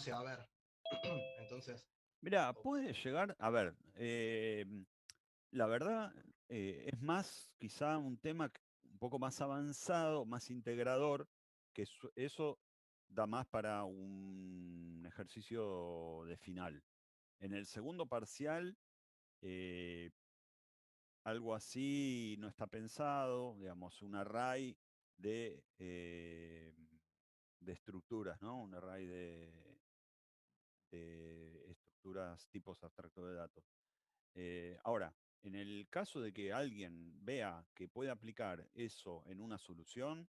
se va a ver. Entonces, Mira, puede llegar, a ver, la verdad es más quizá un tema un poco más avanzado, más integrador, que eso da más para un ejercicio de final. En el segundo parcial, eh, algo así no está pensado, digamos, un array de estructuras, ¿no? Un array de estructuras tipos abstractos de datos. Ahora, en el caso de que alguien vea que puede aplicar eso en una solución,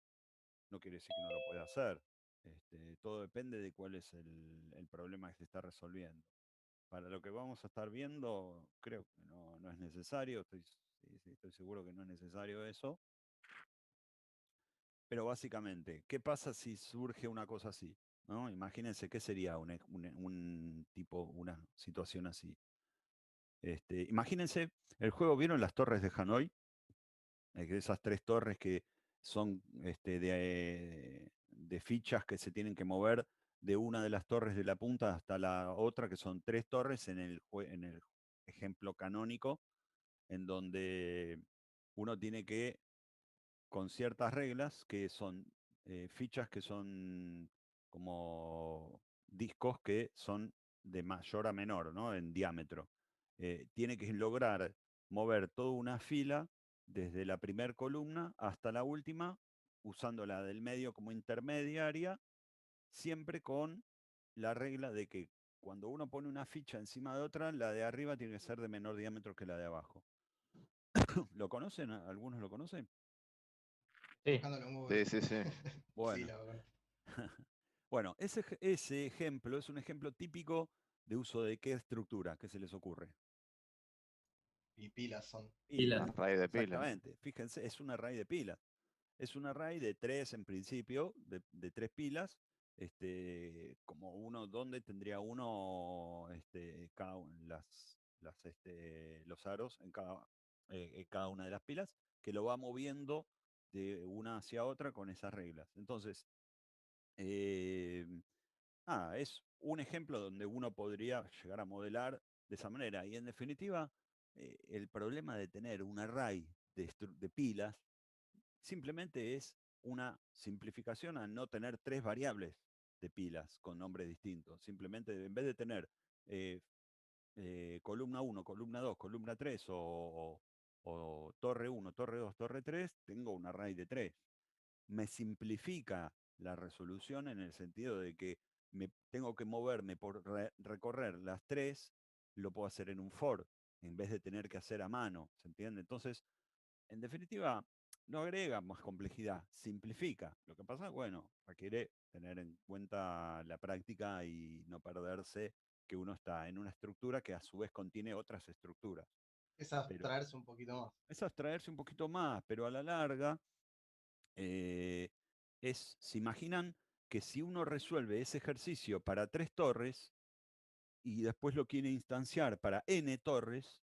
no quiere decir que no lo pueda hacer. Todo depende de cuál es el problema que se está resolviendo. Para lo que vamos a estar viendo, creo que no es necesario, sí, estoy seguro que no es necesario eso, pero básicamente, ¿qué pasa si surge una cosa así? ¿No? Imagínense qué sería un tipo, una situación así. Imagínense, el juego, ¿vieron las torres de Hanoi? Esas tres torres que son de fichas que se tienen que mover de una de las torres de la punta hasta la otra, que son tres torres en el ejemplo canónico, en donde uno tiene que, con ciertas reglas, que son fichas que son como discos que son de mayor a menor, ¿no? En diámetro. Tiene que lograr mover toda una fila desde la primera columna hasta la última, usando la del medio como intermediaria, siempre con la regla de que cuando uno pone una ficha encima de otra, la de arriba tiene que ser de menor diámetro que la de abajo. ¿Lo conocen? ¿Algunos lo conocen? Sí, buscándolo en Google. Sí, sí, sí. Sí, Bueno, la verdad. bueno, ese ejemplo es un ejemplo típico de uso de qué estructura, ¿qué se les ocurre? Y pilas son. pilas. Pilas, Array de pilas. exactamente. Fíjense, es un array de pilas. Es un array de tres en principio, de tres pilas, como uno, donde tendría uno los aros en cada una de las pilas, que lo va moviendo de una hacia otra con esas reglas. Entonces, eh, es un ejemplo donde uno podría llegar a modelar de esa manera. Y en definitiva, el problema de tener un array de pilas simplemente es una simplificación a no tener tres variables de pilas con nombres distintos. Simplemente en vez de tener eh, columna uno, columna 2, columna 3 o torre uno, torre 2, torre 3, tengo un array de 3. Me simplifica la resolución en el sentido de que me tengo que moverme por recorrer las tres, lo puedo hacer en un for, en vez de tener que hacer a mano, ¿se entiende? Entonces, en definitiva, no agrega más complejidad, simplifica. Lo que pasa, bueno, requiere tener en cuenta la práctica y no perderse que uno está en una estructura que a su vez contiene otras estructuras. Es Pero abstraerse un poquito más. es abstraerse un poquito más, pero a la larga eh, se imaginan que si uno resuelve ese ejercicio para tres torres y después lo quiere instanciar para n torres,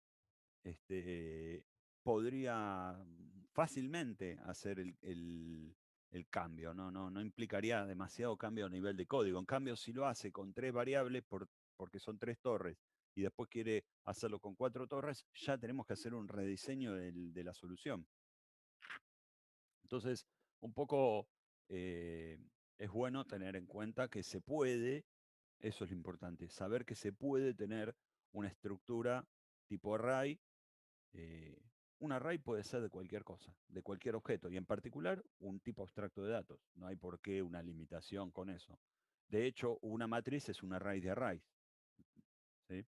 este, podría fácilmente hacer el cambio, no implicaría demasiado cambio a nivel de código. En cambio, si lo hace con tres variables, porque son tres torres, y después quiere hacerlo con cuatro torres, ya tenemos que hacer un rediseño de la solución. Entonces, un poco eh, es bueno tener en cuenta que se puede, eso es lo importante, saber que se puede tener una estructura tipo array. eh, un array puede ser de cualquier cosa, de cualquier objeto, y en particular un tipo abstracto de datos. No hay por qué una limitación con eso. De hecho, una matriz es un array de arrays, ¿sí?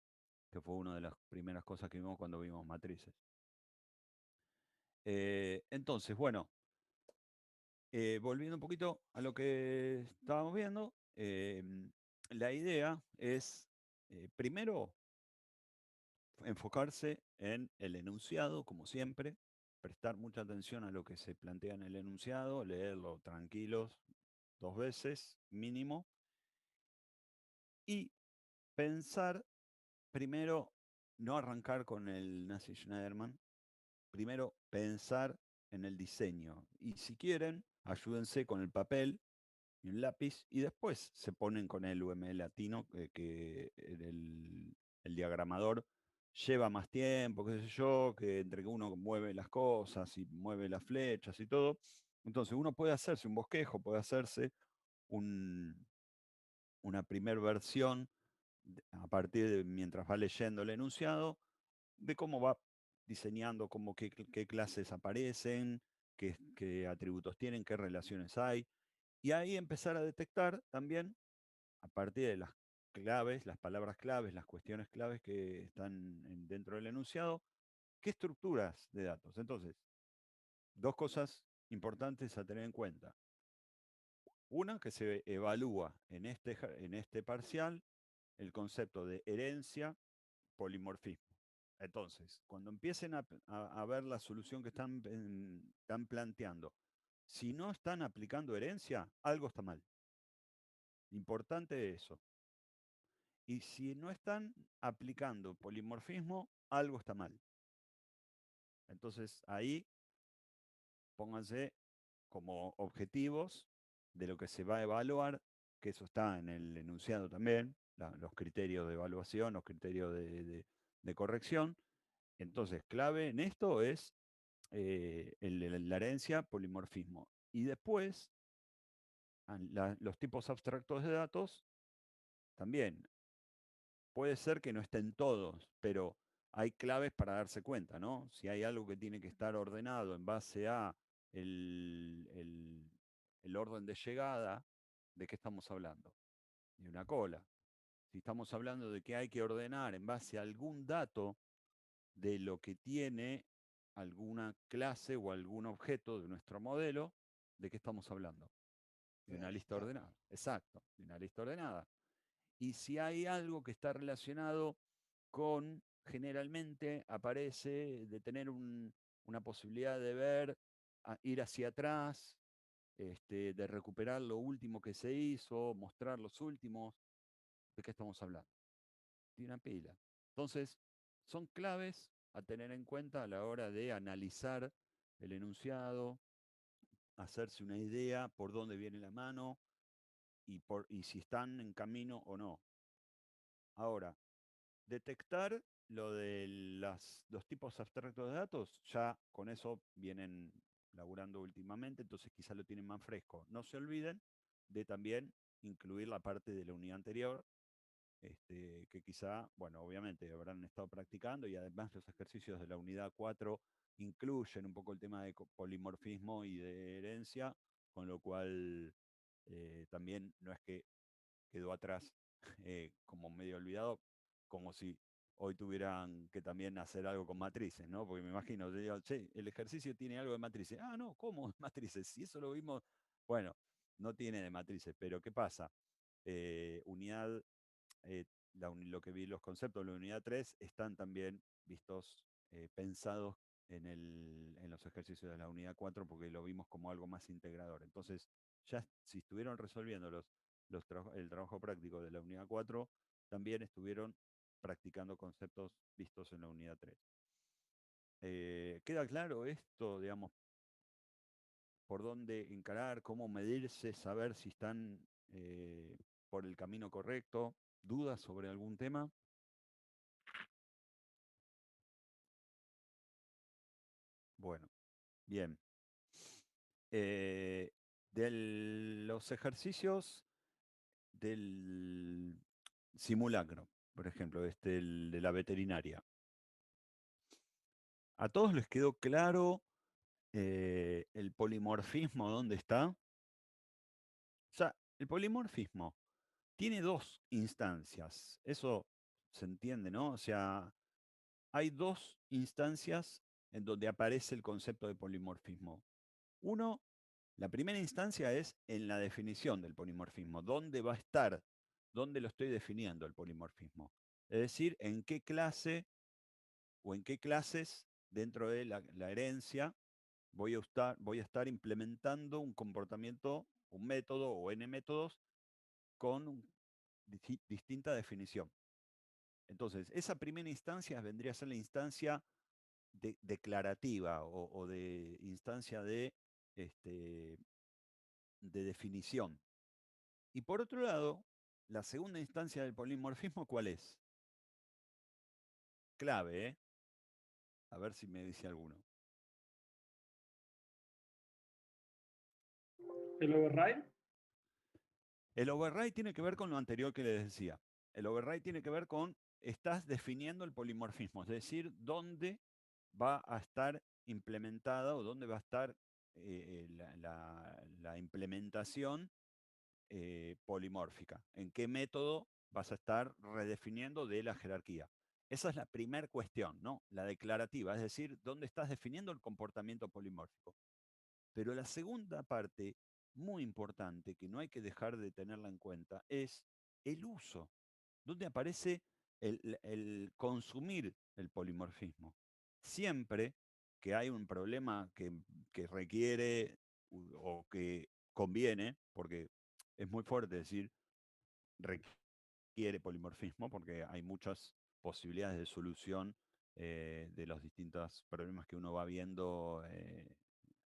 Que fue una de las primeras cosas que vimos cuando vimos matrices. Entonces, bueno, volviendo un poquito a lo que estábamos viendo, la idea es, primero, enfocarse en el enunciado, como siempre, prestar mucha atención a lo que se plantea en el enunciado, leerlo tranquilos dos veces mínimo, y pensar primero, no arrancar con el Nazi Schneiderman, primero pensar en el diseño. Y si quieren, ayúdense con el papel y un lápiz, y después se ponen con el UML latino, que el diagramador lleva más tiempo, qué sé yo, que entre que uno mueve las cosas y mueve las flechas y todo. Entonces uno puede hacerse un bosquejo, puede hacerse un, una primer versión a partir de mientras va leyendo el enunciado, de cómo va diseñando, cómo qué clases aparecen, qué atributos tienen, qué relaciones hay, y ahí empezar a detectar también, a partir de las claves, las palabras claves, las cuestiones claves que están dentro del enunciado, qué estructuras de datos. Entonces, dos cosas importantes a tener en cuenta. Una, que se evalúa en este parcial el concepto de herencia, polimorfismo. Entonces, cuando empiecen a ver la solución que están planteando, si no están aplicando herencia, algo está mal. Importante eso. Y si no están aplicando polimorfismo, algo está mal. Entonces, ahí pónganse como objetivos de lo que se va a evaluar, que eso está en el enunciado también, los criterios de evaluación, los criterios de corrección. Entonces, clave en esto es la herencia, polimorfismo. Y después, los tipos abstractos de datos, también. Puede ser que no estén todos, pero hay claves para darse cuenta, ¿no? Si hay algo que tiene que estar ordenado en base a el orden de llegada, ¿de qué estamos hablando? De una cola. Si estamos hablando de que hay que ordenar en base a algún dato de lo que tiene alguna clase o algún objeto de nuestro modelo, ¿de qué estamos hablando? De una lista ordenada. Exacto, de una lista ordenada. Y si hay algo que está relacionado con, generalmente aparece de tener una posibilidad de ver, ir hacia atrás, de recuperar lo último que se hizo, mostrar los últimos, ¿de qué estamos hablando? De una pila. Entonces, son claves a tener en cuenta a la hora de analizar el enunciado, hacerse una idea por dónde viene la mano y si están en camino o no. Ahora, detectar lo de los tipos abstractos de datos, ya con eso vienen laburando últimamente, entonces quizá lo tienen más fresco. No se olviden de también incluir la parte de la unidad anterior, que quizá, bueno, obviamente habrán estado practicando y además los ejercicios de la unidad 4 incluyen un poco el tema de polimorfismo y de herencia, con lo cual también no es que quedó atrás como medio olvidado, como si hoy tuvieran que también hacer algo con matrices, ¿no? Porque me imagino, digo, che, el ejercicio tiene algo de matrices. Ah, no, ¿cómo matrices? Si eso lo vimos, bueno, no tiene de matrices, pero ¿qué pasa? Unidad, lo que vi, los conceptos de la unidad 3 están también vistos, pensados en los ejercicios de la unidad 4 porque lo vimos como algo más integrador. Entonces, ya si estuvieron resolviendo el trabajo práctico de la unidad 4, también estuvieron practicando conceptos vistos en la unidad 3. ¿Queda claro esto, digamos, por dónde encarar, cómo medirse, saber si están por el camino correcto? ¿Dudas sobre algún tema? Bueno, bien. Eh, de los ejercicios del simulacro, por ejemplo, el de la veterinaria. ¿A todos les quedó claro el polimorfismo dónde está? O sea, el polimorfismo tiene dos instancias, eso se entiende, ¿no? O sea, hay dos instancias en donde aparece el concepto de polimorfismo. Uno, la primera instancia es en la definición del polimorfismo, dónde va a estar, dónde lo estoy definiendo el polimorfismo. Es decir, en qué clase o en qué clases dentro de la herencia voy a estar implementando un comportamiento, un método o n métodos con distinta definición. Entonces, esa primera instancia vendría a ser la instancia declarativa o de instancia este, de definición. Y por otro lado, la segunda instancia del polimorfismo, ¿cuál es? Clave, ¿eh? A ver si me dice alguno. ¿El override? El override tiene que ver con lo anterior que les decía. El override tiene que ver con, estás definiendo el polimorfismo, es decir, dónde va a estar implementada o dónde va a estar la implementación polimórfica, en qué método vas a estar redefiniendo de la jerarquía. Esa es la primera cuestión, ¿no? La declarativa, es decir, dónde estás definiendo el comportamiento polimórfico. Pero la segunda parte, muy importante, que no hay que dejar de tenerla en cuenta, es el uso, donde aparece el consumir el polimorfismo. Siempre que hay un problema que requiere o que conviene, porque es muy fuerte decir requiere polimorfismo, porque hay muchas posibilidades de solución de los distintos problemas que uno va viendo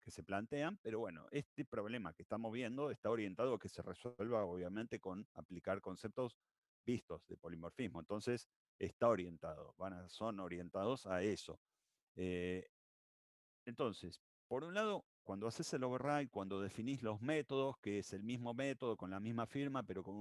que se plantean, pero bueno, este problema que estamos viendo está orientado a que se resuelva obviamente con aplicar conceptos vistos de polimorfismo. Entonces, está orientado, son orientados a eso. Eh, entonces, por un lado, cuando haces el override, cuando definís los métodos, que es el mismo método con la misma firma, pero con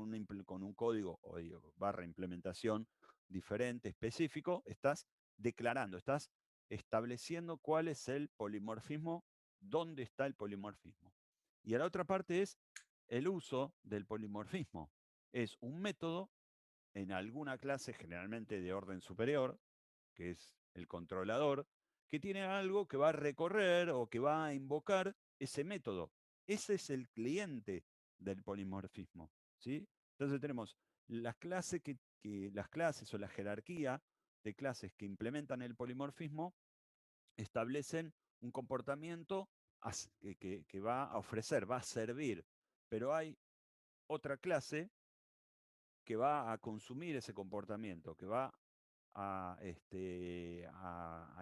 un código o barra implementación diferente, específico, estás declarando, estás estableciendo cuál es el polimorfismo, dónde está el polimorfismo. Y a la otra parte es el uso del polimorfismo. Es un método en alguna clase, generalmente de orden superior, que es el controlador, que tiene algo que va a recorrer o que va a invocar ese método. Ese es el cliente del polimorfismo, ¿sí? Entonces tenemos las clases o la jerarquía de clases que implementan el polimorfismo establecen un comportamiento que va a ofrecer, va a servir, pero hay otra clase que va a consumir ese comportamiento, que va a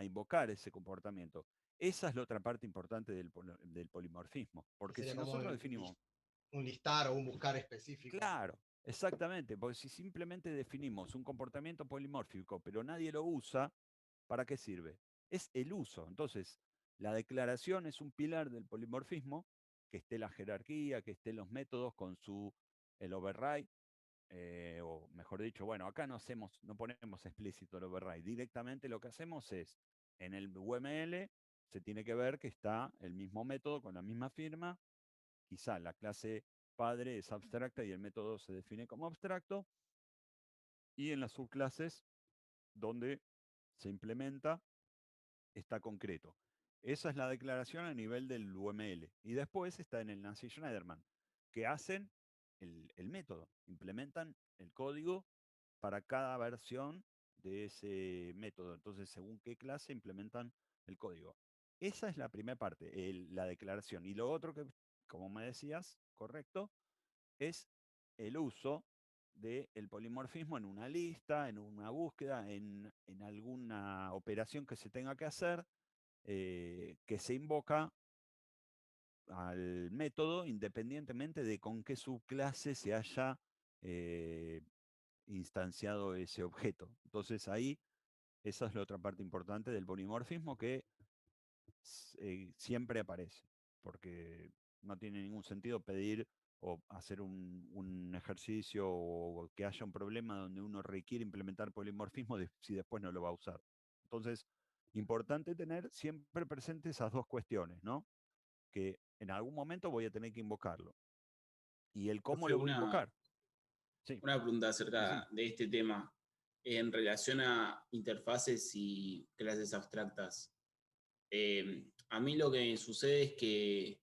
invocar ese comportamiento. Esa es la otra parte importante del polimorfismo, Que porque sería si como nosotros definimos, un listar o un buscar específico. claro, exactamente, porque si simplemente definimos un comportamiento polimórfico, pero nadie lo usa, ¿para qué sirve? Es el uso. Entonces, la declaración es un pilar del polimorfismo, que esté la jerarquía, que estén los métodos con el override, o mejor dicho, bueno, acá no ponemos explícito el override. Directamente lo que hacemos es, en el UML se tiene que ver que está el mismo método con la misma firma. Quizá la clase padre es abstracta y el método se define como abstracto. Y en las subclases donde se implementa está concreto. Esa es la declaración a nivel del UML. Y después está en el Nancy Schneiderman, que hacen el método, implementan el código para cada versión de ese método. Entonces, según qué clase implementan el código. Esa es la primera parte, la declaración. Y lo otro que, como me decías, correcto, es el uso del polimorfismo en una lista, en una búsqueda, en alguna operación que se tenga que hacer, que se invoca al método independientemente de con qué subclase se haya eh, instanciado ese objeto. Entonces ahí, esa es la otra parte importante del polimorfismo que siempre aparece, porque no tiene ningún sentido pedir o hacer un ejercicio o que haya un problema donde uno requiere implementar polimorfismo si después no lo va a usar. Entonces, importante tener siempre presentes esas dos cuestiones, ¿no? Que en algún momento voy a tener que invocarlo. Y el cómo Profe, lo voy a invocar. Sí, una pregunta sí, sí. acerca de este tema en relación a interfaces y clases abstractas. A mí lo que sucede es que,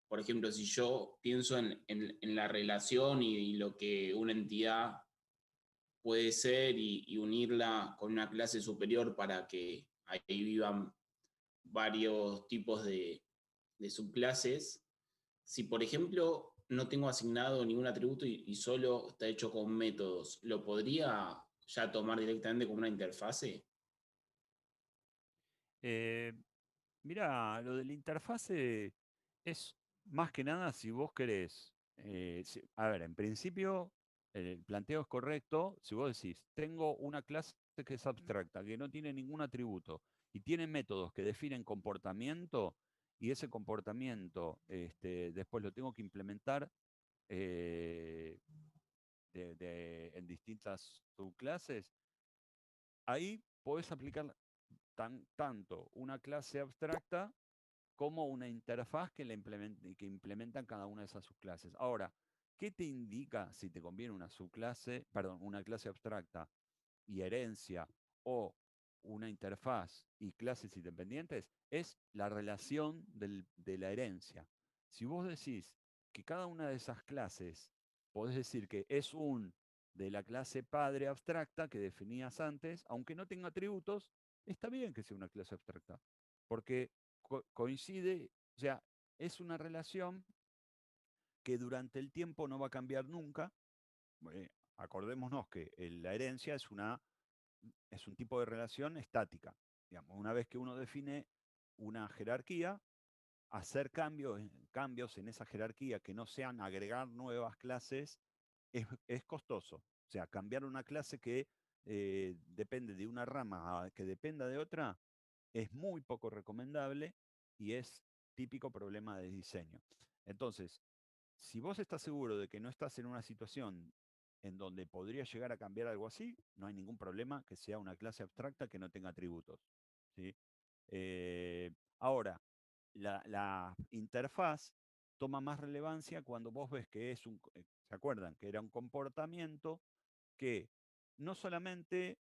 por ejemplo, si yo pienso en la relación y lo que una entidad puede ser y unirla con una clase superior para que ahí vivan varios tipos de subclases, si por ejemplo no tengo asignado ningún atributo y solo está hecho con métodos, ¿lo podría ya tomar directamente como una interfase? Eh, Mira, lo de la interfase es más que nada si vos querés A ver, en principio, el planteo es correcto. Si vos decís, tengo una clase que es abstracta, que no tiene ningún atributo y tiene métodos que definen comportamiento, y ese comportamiento después lo tengo que implementar eh, en distintas subclases, ahí podés aplicar tanto una clase abstracta como una interfaz que implementan cada una de esas subclases. Ahora, ¿qué te indica si te conviene una subclase, perdón, una clase abstracta y herencia o una interfaz y clases independientes? Es la relación de la herencia. Si vos decís que cada una de esas clases, podés decir que es un de la clase padre abstracta que definías antes, aunque no tenga atributos, está bien que sea una clase abstracta, porque coincide, o sea, es una relación que durante el tiempo no va a cambiar nunca. Acordémonos que la herencia es un tipo de relación estática. Digamos, una vez que uno define una jerarquía, hacer cambios en esa jerarquía que no sean agregar nuevas clases es costoso. O sea, cambiar una clase que depende de una rama a que dependa de otra es muy poco recomendable y es típico problema de diseño. Entonces, si vos estás seguro de que no estás en una situación en donde podría llegar a cambiar algo así, no hay ningún problema que sea una clase abstracta que no tenga atributos. ¿Sí? Eh, Ahora, la interfaz toma más relevancia cuando vos ves que ¿se acuerdan? Que era un comportamiento que no solamente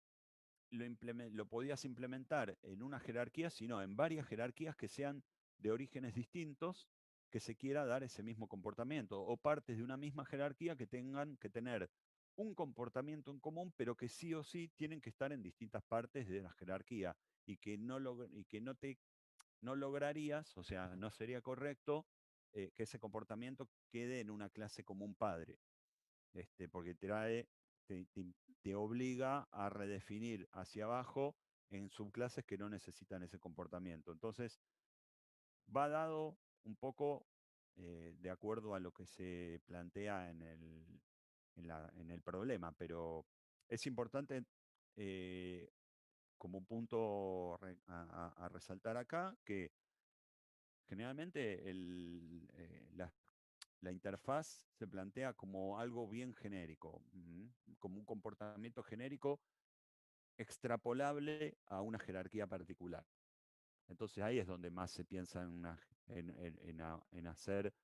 lo podías implementar en una jerarquía, sino en varias jerarquías que sean de orígenes distintos, que se quiera dar ese mismo comportamiento, o partes de una misma jerarquía que tengan que tener un comportamiento en común, pero que sí o sí tienen que estar en distintas partes de la jerarquía y que no lograrías, o sea, no sería correcto que ese comportamiento quede en una clase como un padre, porque te obliga a redefinir hacia abajo en subclases que no necesitan ese comportamiento. Entonces, va dado un poco de acuerdo a lo que se plantea en el problema, pero es importante eh, como punto a resaltar acá que generalmente la interfaz se plantea como algo bien genérico, como un comportamiento genérico extrapolable a una jerarquía particular. Entonces ahí es donde más se piensa en hacer,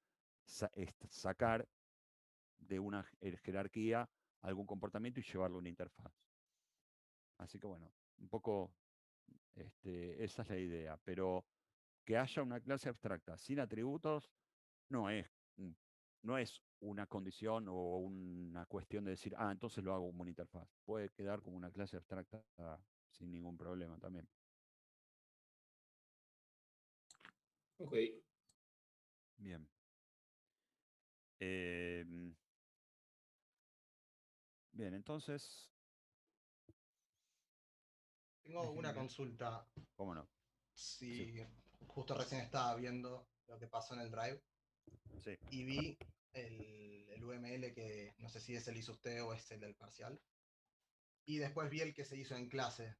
sacar de una jerarquía algún comportamiento y llevarlo a una interfaz. Así que bueno, un poco esa es la idea, pero que haya una clase abstracta sin atributos no es, no es una condición o una cuestión de decir, entonces lo hago como una interfaz. Puede quedar como una clase abstracta sin ningún problema también. Ok. Bien. Eh, Bien, entonces, Tengo una consulta. ¿cómo no? Sí, Si justo recién estaba viendo lo que pasó en el Drive sí, y vi el UML que no sé si es el hizo usted o es el del parcial. Y después vi el que se hizo en clase.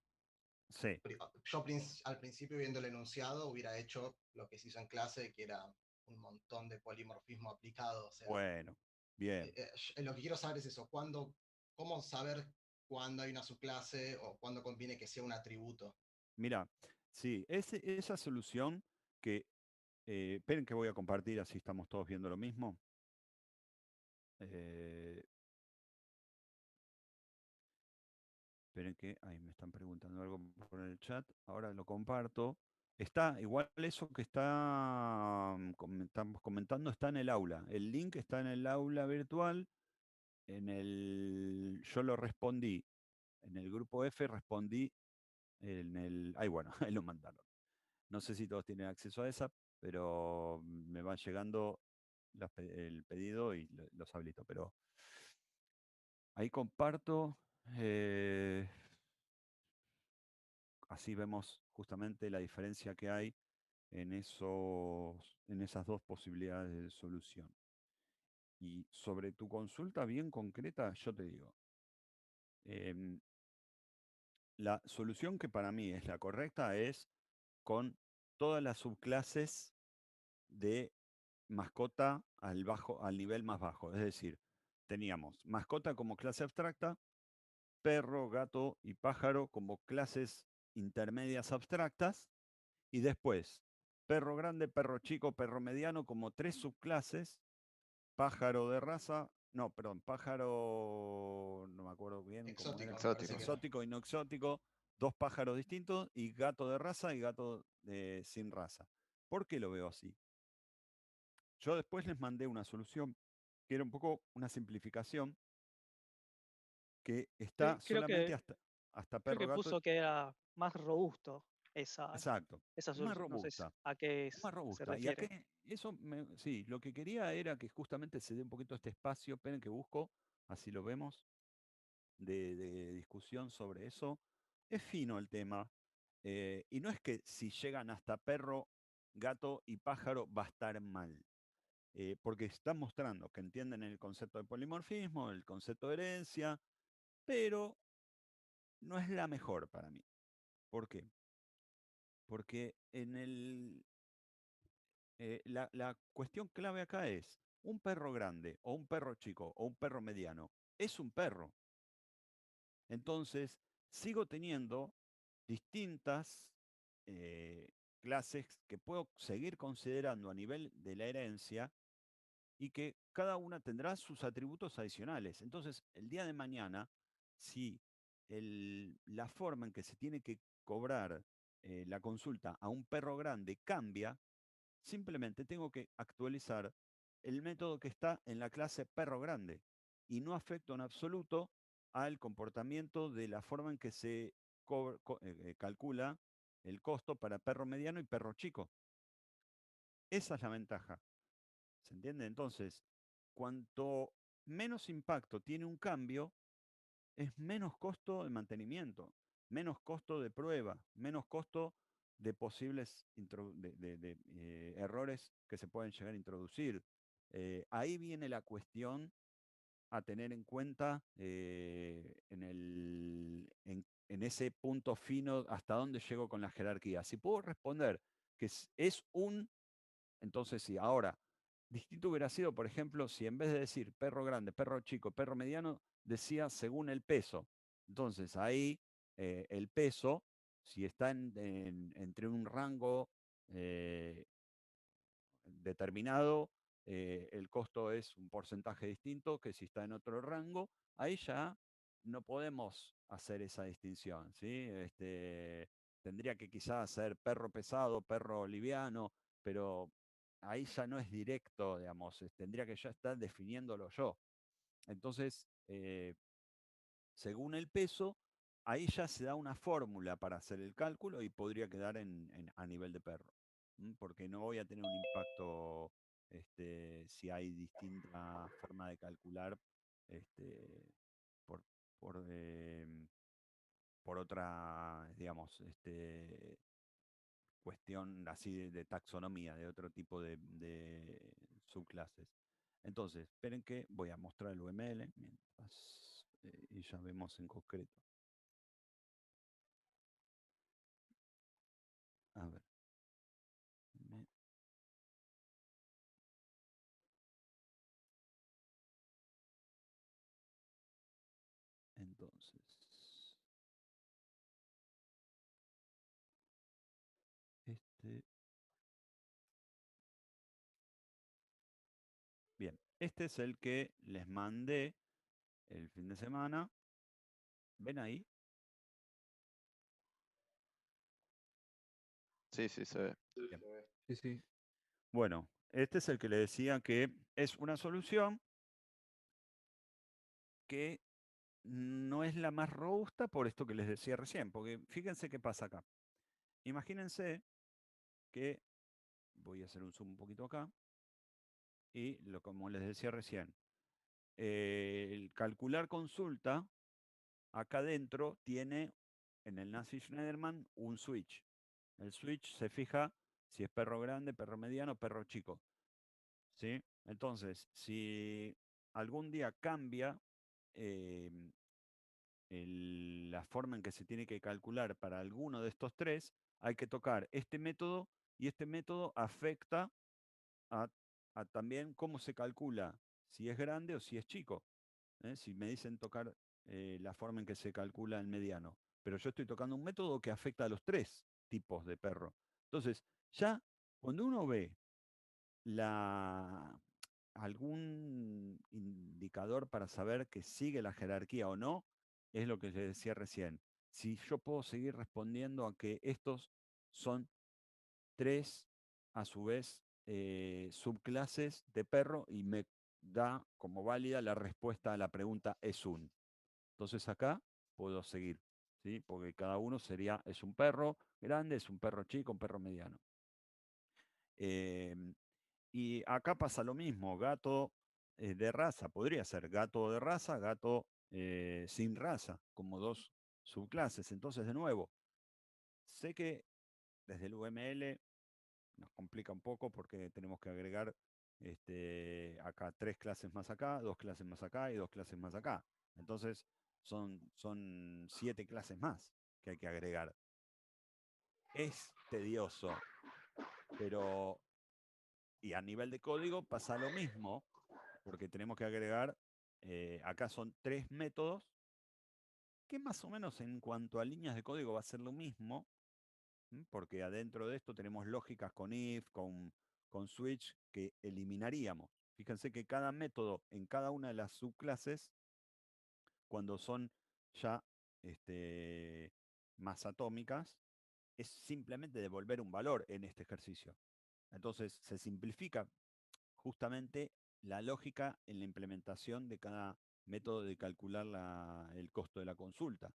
sí. Yo al principio viendo el enunciado hubiera hecho lo que se hizo en clase, que era un montón de polimorfismo aplicado. O sea, Bueno, bien. lo que quiero saber es eso, cómo saber cuándo hay una subclase o cuándo conviene que sea un atributo. Mira, sí, esa solución que, esperen que voy a compartir, así estamos todos viendo lo mismo. Eh, Esperen que, ahí me están preguntando algo por el chat, ahora lo comparto. Está, igual eso que estamos comentando está en el aula. El link está en el aula virtual. Yo lo respondí. En el grupo F respondí ay bueno, ahí lo mandaron. No sé si todos tienen acceso a esa, pero me van llegando el pedido y los habilito. Pero ahí comparto. Así vemos justamente la diferencia que hay en esas dos posibilidades de solución. Y sobre tu consulta bien concreta, yo te digo, em, la solución que para mí es la correcta es con todas las subclases de mascota al nivel más bajo. Es decir, teníamos mascota como clase abstracta, perro, gato y pájaro como clases intermedias abstractas, y después perro grande, perro chico, perro mediano como 3 subclases, pájaro de raza, no, perdón, pájaro, no me acuerdo bien cómo era, Exótico, me parece que era. exótico y no exótico, 2 pájaros distintos, y gato de raza y gato sin raza. ¿Por qué lo veo así? Yo después les mandé una solución que era un poco una simplificación que está Creo solamente que, hasta creo perro, que gato. puso que era más robusto esa, Exacto, esa más solución. No sé robusta, a qué más se robusta. Y a refiere. qué, eso, sí, lo que quería era que justamente se dé un poquito este espacio, esperen que busco, así lo vemos, de discusión sobre eso. Es fino el tema, y no es que si llegan hasta perro, gato y pájaro va a estar mal. Porque están mostrando que entienden el concepto de polimorfismo, el concepto de herencia, pero no es la mejor para mí. ¿Por qué? Porque la cuestión clave acá es, un perro grande o un perro chico o un perro mediano es un perro. Entonces, sigo teniendo distintas eh, clases que puedo seguir considerando a nivel de la herencia y que cada una tendrá sus atributos adicionales. Entonces, el día de mañana, si la forma en que se tiene que cobrar la consulta a un perro grande cambia, simplemente tengo que actualizar el método que está en la clase perro grande y no afecta en absoluto al comportamiento de la forma en que se calcula el costo para perro mediano y perro chico. Esa es la ventaja. ¿Se entiende? Entonces, cuanto menos impacto tiene un cambio, es menos costo de mantenimiento, menos costo de prueba, menos costo de posibles errores que se pueden llegar a introducir. Ahí viene la cuestión a tener en cuenta en ese punto fino hasta dónde llego con la jerarquía. Si puedo responder que es un entonces, sí, ahora, distinto hubiera sido, por ejemplo, si en vez de decir perro grande, perro chico, perro mediano, decía según el peso. Entonces, ahí el peso, si está entre un rango eh, determinado, el costo es un porcentaje distinto que si está en otro rango, ahí ya no podemos hacer esa distinción, ¿sí? Tendría que quizás ser perro pesado, perro liviano, pero ahí ya no es directo, digamos, tendría que ya estar definiéndolo yo. Entonces, según el peso, ahí ya se da una fórmula para hacer el cálculo y podría quedar a nivel de perro. Porque no voy a tener un impacto si hay distinta forma de calcular este, por, por, por otra, digamos, cuestión así de taxonomía, de otro tipo de subclases. Entonces, esperen que voy a mostrar el UML mientras, y ya vemos en concreto. A ver. Entonces. Bien, este es el que les mandé el fin de semana. ¿Ven ahí? Sí, sí, se ve. Bien. Sí, sí. Bueno, este es el que le decía que es una solución que no es la más robusta por esto que les decía recién, porque fíjense qué pasa acá. Imagínense que, voy a hacer un zoom un poquito acá, y como les decía recién, el calcular consulta, acá adentro tiene en el Nazi Schneiderman un switch. El switch se fija si es perro grande, perro mediano, perro chico. ¿sí? Entonces, si algún día cambia em, la forma en que se tiene que calcular para alguno de estos tres, hay que tocar este método y este método afecta a, a también cómo se calcula, si es grande o si es chico. Si me dicen tocar la forma en que se calcula el mediano, pero yo estoy tocando un método que afecta a los tres tipos de perro. Entonces, ya cuando uno ve la, algún indicador para saber que sigue la jerarquía o no, es lo que les decía recién. Si yo puedo seguir respondiendo a que estos son tres, a su vez, subclases de perro y me da como válida la respuesta a la pregunta es un. Entonces acá puedo seguir, ¿sí? Porque cada uno sería, es un perro grande, es un perro chico, un perro mediano. Em, y acá pasa lo mismo, gato de raza, podría ser gato de raza, gato sin raza, como dos subclases. Entonces, de nuevo, sé que desde el UML nos complica un poco porque tenemos que agregar acá 3 clases más acá, 2 clases más acá y 2 clases más acá. Entonces, son 7 clases más que hay que agregar. Es tedioso, pero y a nivel de código pasa lo mismo, porque tenemos que agregar, acá son 3 métodos, que más o menos en cuanto a líneas de código va a ser lo mismo, porque adentro de esto tenemos lógicas con if, con switch, que eliminaríamos. Fíjense que cada método en cada una de las subclases, cuando son ya más atómicas, es simplemente devolver un valor en este ejercicio. Entonces se simplifica justamente la lógica en la implementación de cada método de calcular el costo de la consulta.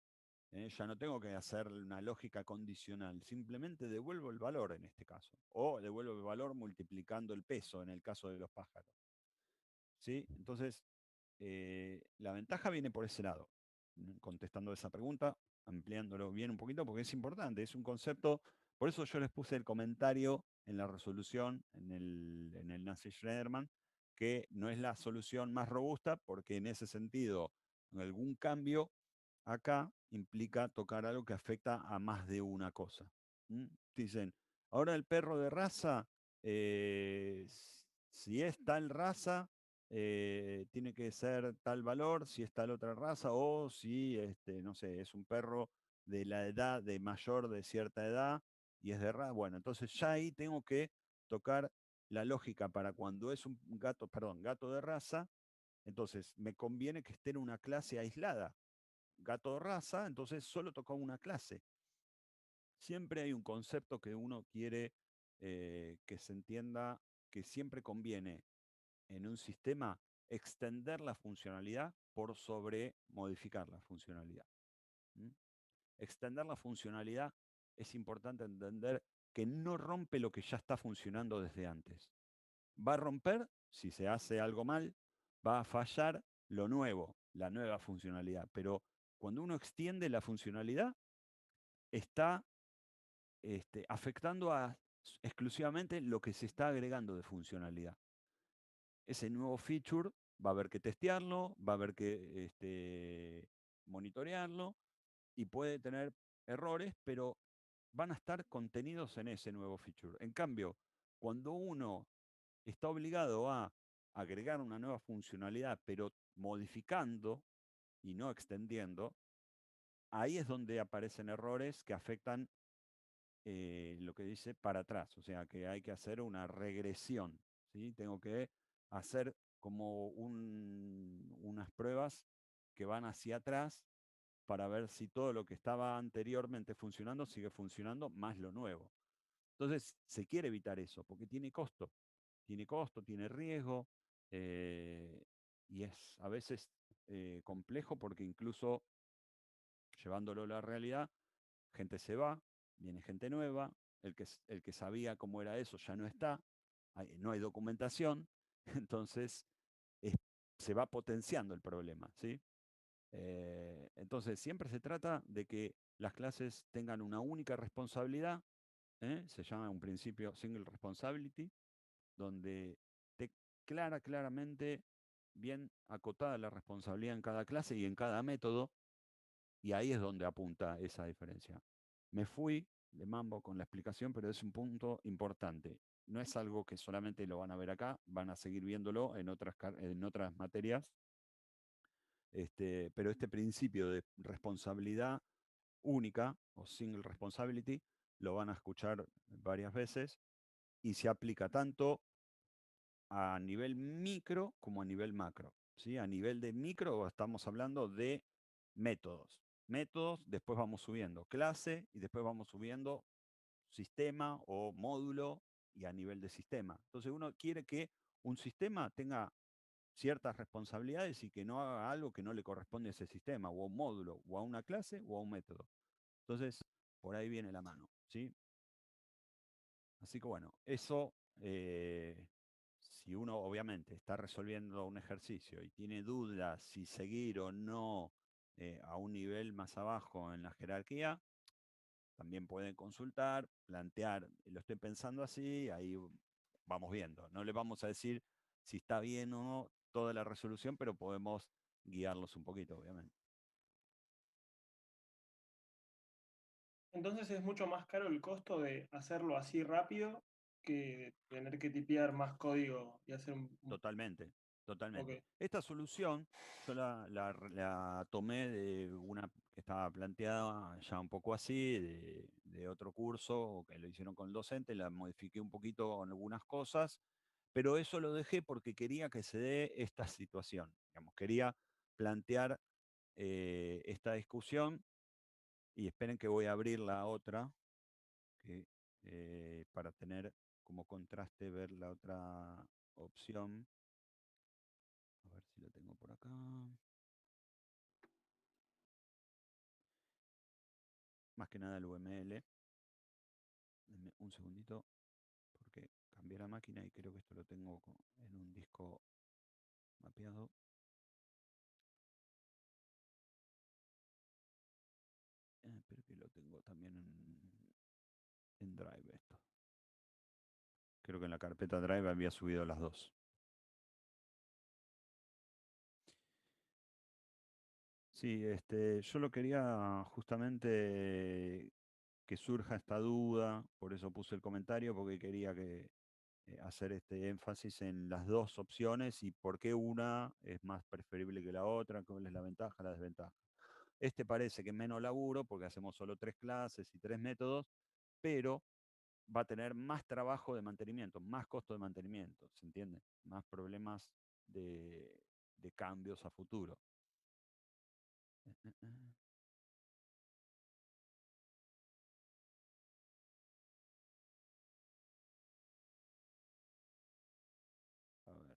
Ya no tengo que hacer una lógica condicional, simplemente devuelvo el valor en este caso, o devuelvo el valor multiplicando el peso en el caso de los pájaros. ¿Sí? Entonces, la ventaja viene por ese lado, contestando esa pregunta, ampliándolo bien un poquito, porque es importante, es un concepto, por eso yo les puse el comentario en la resolución, en el Nancy Schneiderman, que no es la solución más robusta, porque en ese sentido, algún cambio acá implica tocar algo que afecta a más de una cosa. Dicen, ahora el perro de raza, si es tal raza, tiene que ser tal valor, si es tal otra raza, o si, no sé, es un perro de la edad de mayor de cierta edad y es de raza. Bueno, entonces ya ahí tengo que tocar la lógica para cuando es un gato, perdón, gato de raza, entonces me conviene que esté en una clase aislada. Gato de raza, entonces solo toca una clase. Siempre hay un concepto que uno quiere que se entienda que siempre conviene en un sistema extender la funcionalidad por sobre modificar la funcionalidad. ¿Mm? Extender la funcionalidad es importante entender que no rompe lo que ya está funcionando desde antes. Va a romper si se hace algo mal, va a fallar lo nuevo, la nueva funcionalidad, pero cuando uno extiende la funcionalidad, está afectando exclusivamente lo que se está agregando de funcionalidad. Ese nuevo feature va a haber que testearlo, va a haber que monitorearlo y puede tener errores, pero van a estar contenidos en ese nuevo feature. En cambio, cuando uno está obligado a agregar una nueva funcionalidad, pero modificando y no extendiendo, ahí es donde aparecen errores que afectan lo que dice para atrás, o sea que hay que hacer una regresión, ¿sí? Tengo que hacer como unas pruebas que van hacia atrás para ver si todo lo que estaba anteriormente funcionando sigue funcionando, más lo nuevo. Entonces se quiere evitar eso, porque tiene costo, tiene riesgo, eh, y es a veces complejo porque incluso llevándolo a la realidad, gente se va, viene gente nueva, el que sabía cómo era eso ya no está, no hay documentación, entonces es- se va potenciando el problema, ¿sí? Entonces siempre se trata de que las clases tengan una única responsabilidad, se llama un principio single responsibility, donde claramente bien acotada la responsabilidad en cada clase y en cada método, y ahí es donde apunta esa diferencia. Me fui de mambo con la explicación, pero es un punto importante. No es algo que solamente lo van a ver acá, van a seguir viéndolo en otras materias, pero este principio de responsabilidad única o single responsibility lo van a escuchar varias veces y se aplica tanto a nivel micro como a nivel macro. ¿Sí? A nivel de micro estamos hablando de métodos. Métodos, después vamos subiendo clase y después vamos subiendo sistema o módulo y a nivel de sistema. Entonces uno quiere que un sistema tenga ciertas responsabilidades y que no haga algo que no le corresponde a ese sistema o a un módulo o a una clase o a un método. Entonces, por ahí viene la mano, ¿sí? Así que bueno, eso, si uno obviamente está resolviendo un ejercicio y tiene dudas si seguir o no a un nivel más abajo en la jerarquía, también pueden consultar, plantear, lo estoy pensando así, ahí vamos viendo. No les vamos a decir si está bien o no toda la resolución, pero podemos guiarlos un poquito, obviamente. Entonces es mucho más caro el costo de hacerlo así rápido que tener que tipear más código y hacer un... Totalmente, totalmente. Ok. Esta solución yo la tomé de una que estaba planteada ya un poco así, de otro curso que lo hicieron con el docente, la modifiqué un poquito con algunas cosas, pero eso lo dejé porque quería que se dé esta situación. Digamos, quería plantear esta discusión y esperen que voy a abrir la otra que, para tener como contraste ver la otra opción. A ver si lo tengo por acá. Más que nada el UML. Denme un segundito porque cambié la máquina y creo que esto lo tengo en un disco mapeado. Pero que lo tengo también en Drive esto. Creo que en la carpeta Drive había subido las dos. Sí, yo lo quería justamente que surja esta duda, por eso puse el comentario, porque quería hacer este énfasis en las dos opciones y por qué una es más preferible que la otra, cuál es la ventaja, la desventaja. Parece que es menos laburo porque hacemos solo 3 clases y 3 métodos, pero va a tener más trabajo de mantenimiento, más costo de mantenimiento, ¿se entiende? Más problemas de cambios a futuro. A ver.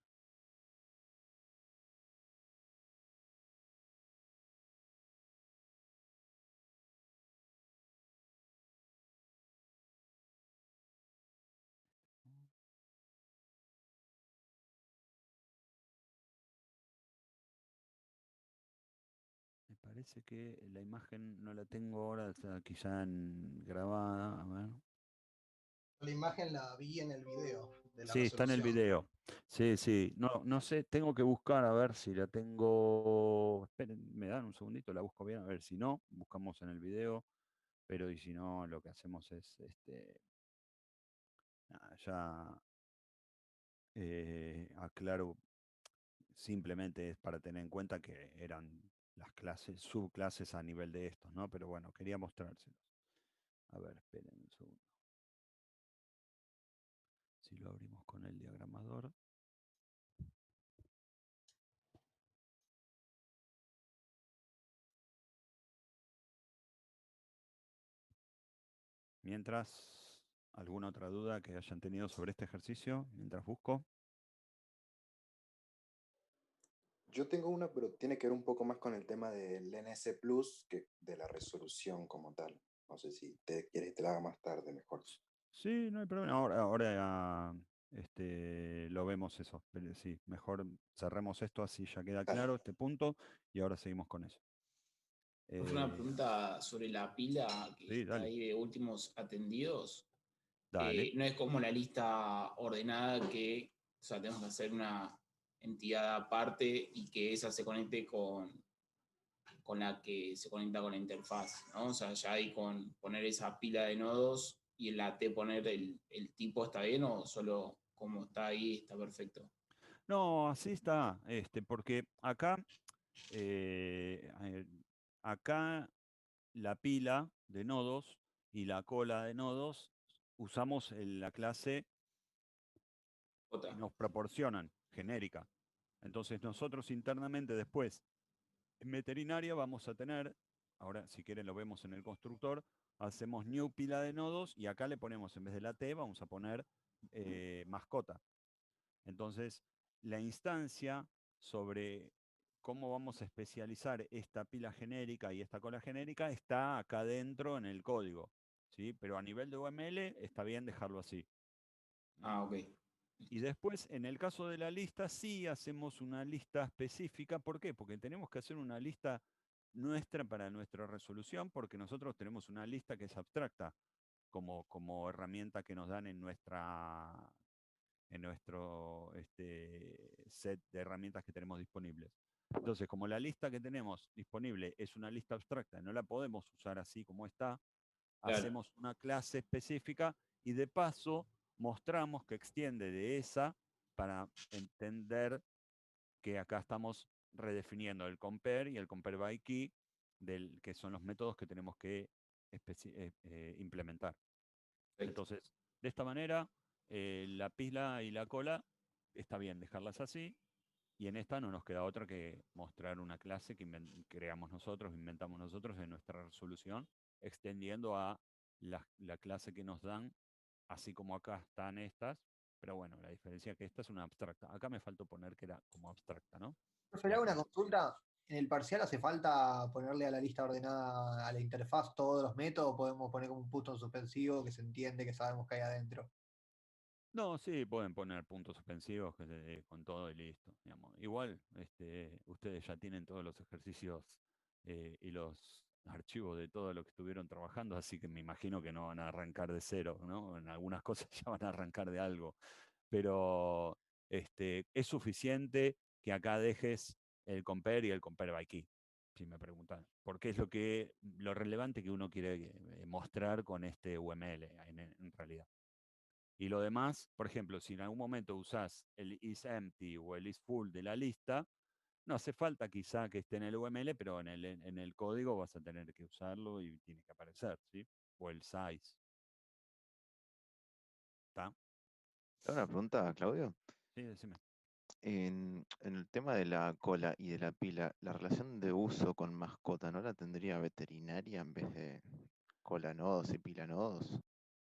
Me parece que la imagen no la tengo ahora, está quizá grabada, a ver. La imagen la vi en el video de la Sí, está en el resolución. video. Sí, sí. No sé, tengo que buscar a ver si la tengo. Esperen, me dan un segundito, la busco bien, a ver si no, buscamos en el video, pero y si no, lo que hacemos es ya aclaro, simplemente es para tener en cuenta que eran las clases, subclases a nivel de estos, ¿no? Pero bueno, quería mostrárselos. A ver, esperen un segundo. Si lo abrimos con el diagramador. Mientras, ¿alguna otra duda que hayan tenido sobre este ejercicio? Mientras busco. Yo tengo una, pero tiene que ver un poco más con el tema del NS Plus que de la resolución como tal. No sé si te quieres que te la haga más tarde mejor. Sí, no hay problema. Ahora lo vemos eso. Pero sí, mejor cerremos esto así ya queda Dale. claro este punto y ahora seguimos con eso. Una pregunta sobre la pila que Sí, está dale. ahí de últimos atendidos. Dale. No es como la lista ordenada que O sea, tenemos que hacer una entidad aparte y que esa se conecte con la que se conecta con la interfaz, ¿no? O sea, ya ahí con poner esa pila de nodos y en la T poner el tipo, ¿está bien? O solo como está ahí está perfecto. No, así está, porque acá, acá la pila de nodos y la cola de nodos usamos la clase J. que nos proporcionan, genérica. Entonces nosotros internamente después, en veterinaria vamos a tener, ahora si quieren lo vemos en el constructor, hacemos new pila de nodos y acá le ponemos, en vez de la T, vamos a poner mascota. Entonces, la instancia sobre cómo vamos a especializar esta pila genérica y esta cola genérica está acá dentro en el código, ¿sí? Pero a nivel de UML está bien dejarlo así. Ah, ok. Y después, en el caso de la lista, sí hacemos una lista específica. ¿Por qué? Porque tenemos que hacer una lista nuestra para nuestra resolución, porque nosotros tenemos una lista que es abstracta como herramienta que nos dan en nuestro set de herramientas que tenemos disponibles. Entonces, como la lista que tenemos disponible es una lista abstracta, no la podemos usar así como está, Claro. hacemos una clase específica y de paso mostramos que extiende de esa para entender que acá estamos redefiniendo el compare y el compare by key, que son los métodos que tenemos que implementar. Perfecto. Entonces, de esta manera, la pila y la cola está bien dejarlas así, y en esta no nos queda otra que mostrar una clase que creamos nosotros, inventamos nosotros en nuestra resolución, extendiendo a la clase que nos dan, así como acá están estas, pero bueno, la diferencia es que esta es una abstracta. Acá me faltó poner que era como abstracta, ¿no? Profe, le hago una consulta. ¿En el parcial hace falta ponerle a la lista ordenada a la interfaz todos los métodos? ¿Podemos poner como un punto suspensivo que se entiende, que sabemos que hay adentro? No, sí, pueden poner puntos suspensivos con todo y listo. Digamos. Igual, ustedes ya tienen todos los ejercicios y los archivos de todo lo que estuvieron trabajando, así que me imagino que no van a arrancar de cero, ¿no? En algunas cosas ya van a arrancar de algo. Pero es suficiente que acá dejes el compare y el compare by key, si me preguntan. Porque es lo relevante que uno quiere mostrar con este UML en realidad. Y lo demás, por ejemplo, si en algún momento usás el isEmpty o el isFull de la lista, no hace falta quizá que esté en el UML, pero en el código vas a tener que usarlo y tiene que aparecer, ¿sí? O el size. ¿Está? ¿Te hago una pregunta, Claudio? Sí, decime. En el tema de la cola y de la pila, la relación de uso con mascota, ¿no la tendría veterinaria en vez de cola nodos y pila nodos?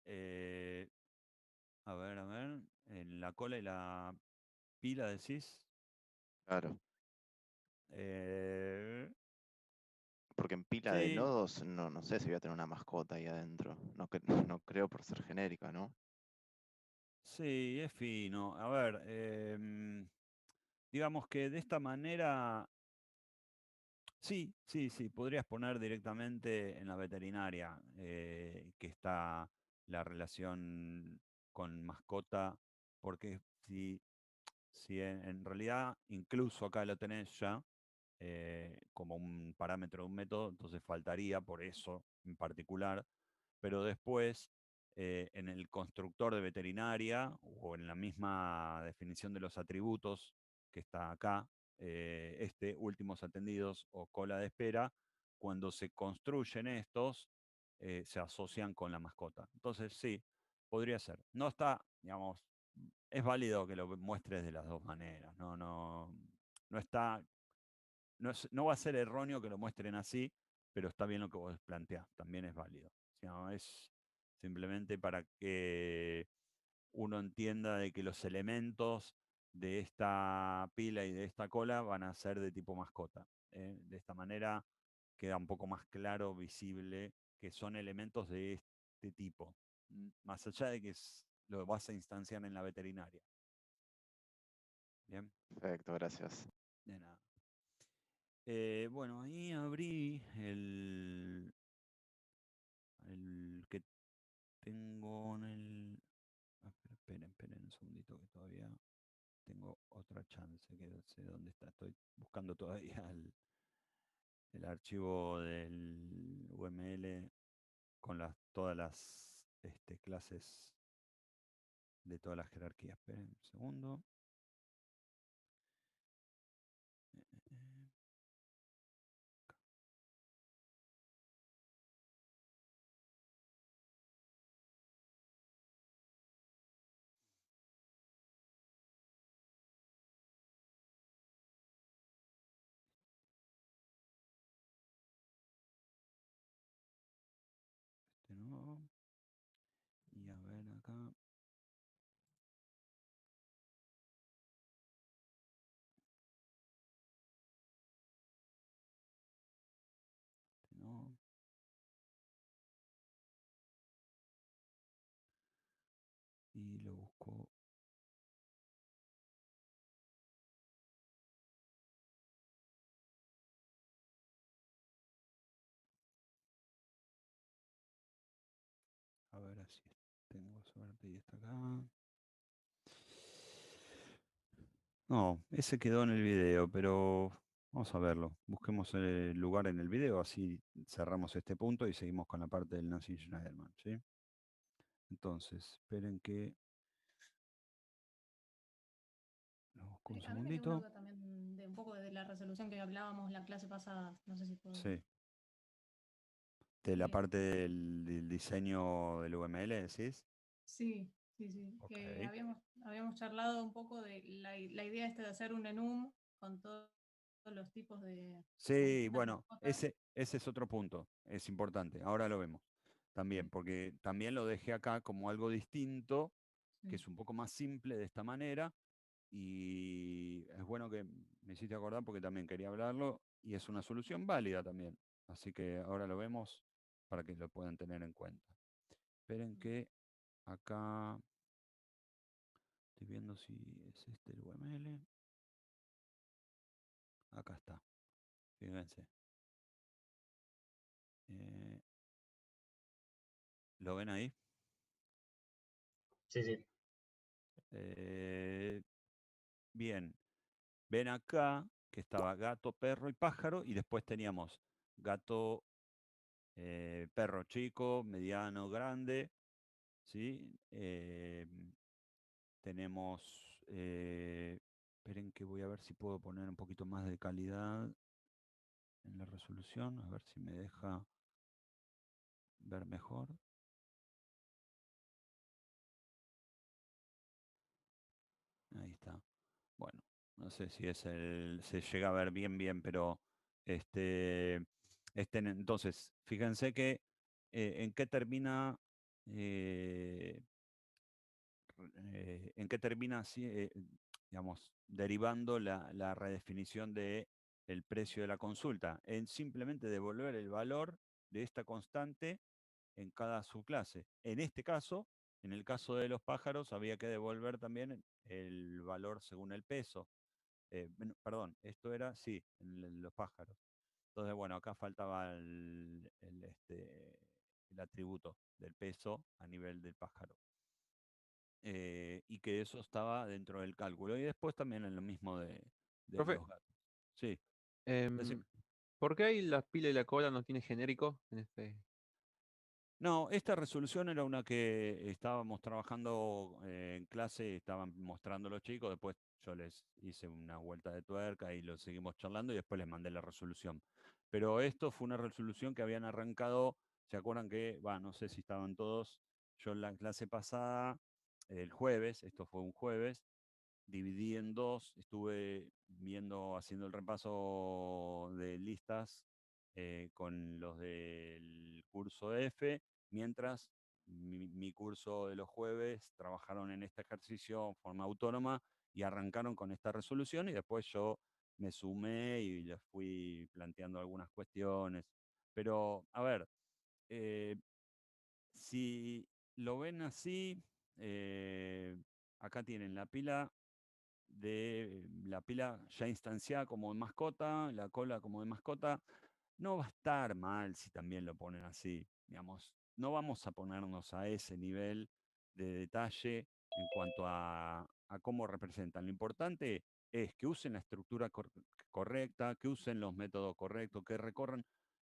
Eh, a ver, en la cola y la pila decís. Claro, Eh, porque en pila de sí, nodos no sé si voy a tener una mascota ahí adentro. No, no creo por ser genérica, ¿no? sí, es fino. A ver, digamos que de esta manera, sí, sí, sí, podrías poner directamente en la veterinaria que está la relación con mascota, porque si en realidad incluso acá lo tenés ya como un parámetro de un método, entonces faltaría por eso en particular, pero después en el constructor de veterinaria o en la misma definición de los atributos que está acá, últimos atendidos o cola de espera, cuando se construyen estos, se asocian con la mascota. Entonces sí, podría ser. No está, digamos, es válido que lo muestres de las dos maneras, no está, no va a ser erróneo que lo muestren así, pero está bien lo que vos planteás, también es válido. O sea, no es simplemente para que uno entienda de que los elementos de esta pila y de esta cola van a ser de tipo mascota. De esta manera queda un poco más claro, visible, que son elementos de este tipo, más allá de que lo vas a instanciar en la veterinaria. Bien, Perfecto, gracias. de nada. Bueno, ahí abrí el que tengo en el... Esperen un segundito que todavía... tengo otra chance, que no sé dónde está. Estoy buscando todavía el archivo del UML con todas las clases de todas las jerarquías. Esperen un segundo. No. Y a ver acá. No. Y lo busco. A ver si tengo suerte y está acá. No, ese quedó en el video, pero vamos a verlo. Busquemos el lugar en el video, así cerramos este punto y seguimos con la parte del Nazi Schneiderman, ¿sí? Entonces, esperen que lo busco un A mí me quedó una segundito. duda también de un poco de la resolución que hablábamos la clase pasada. No sé si puedo. Sí. De la Eh, parte del diseño del UML, ¿decís? Sí, sí, sí. Ok. Que habíamos charlado un poco de la idea esta de hacer un enum con todos los tipos de Sí, distintas bueno, mascotas. ese es otro punto, es importante. Ahora lo vemos también, porque también lo dejé acá como algo distinto, que es un poco más simple de esta manera, y es bueno que me hiciste acordar porque también quería hablarlo, y es una solución válida también. Así que ahora lo vemos para que lo puedan tener en cuenta. Esperen que acá estoy viendo si es este el UML. Acá está, fíjense. ¿Lo ven ahí? Sí, sí. Bien, ven acá que estaba gato, perro y pájaro, y después teníamos gato, perro chico, mediano, grande, ¿sí? Tenemos, esperen que voy a ver si puedo poner un poquito más de calidad en la resolución, a ver si me deja ver mejor. Ahí está. Bueno, no sé si se llega a ver bien, pero entonces, fíjense que en qué termina, digamos, derivando la redefinición de el precio de la consulta, en simplemente devolver el valor de esta constante en cada subclase. En este caso, en el caso de los pájaros, había que devolver también el valor según el peso. Perdón, esto era, sí, en los pájaros. Entonces, bueno, acá faltaba el atributo del peso a nivel del pájaro. Y que eso estaba dentro del cálculo. Y después también en lo mismo de Profe, los gatos. Sí, decime. ¿por qué ahí la pila y la cola no tiene genérico en este? No, esta resolución era una que estábamos trabajando en clase, estaban mostrando los chicos, después yo les hice una vuelta de tuerca y lo seguimos charlando y después les mandé la resolución. Pero esto fue una resolución que habían arrancado, ¿se acuerdan que, no sé si estaban todos, yo en la clase pasada, el jueves, esto fue un jueves, dividí en dos, estuve haciendo el repaso de listas con los del curso F, mientras mi curso de los jueves trabajaron en este ejercicio en forma autónoma y arrancaron con esta resolución y después yo me sumé y les fui planteando algunas cuestiones. Pero, a ver, si lo ven así, acá tienen la pila ya instanciada como de mascota, la cola como de mascota, no va a estar mal si también lo ponen así, digamos, no vamos a ponernos a ese nivel de detalle en cuanto a cómo representan. Lo importante es que usen la estructura correcta, que usen los métodos correctos, que recorran.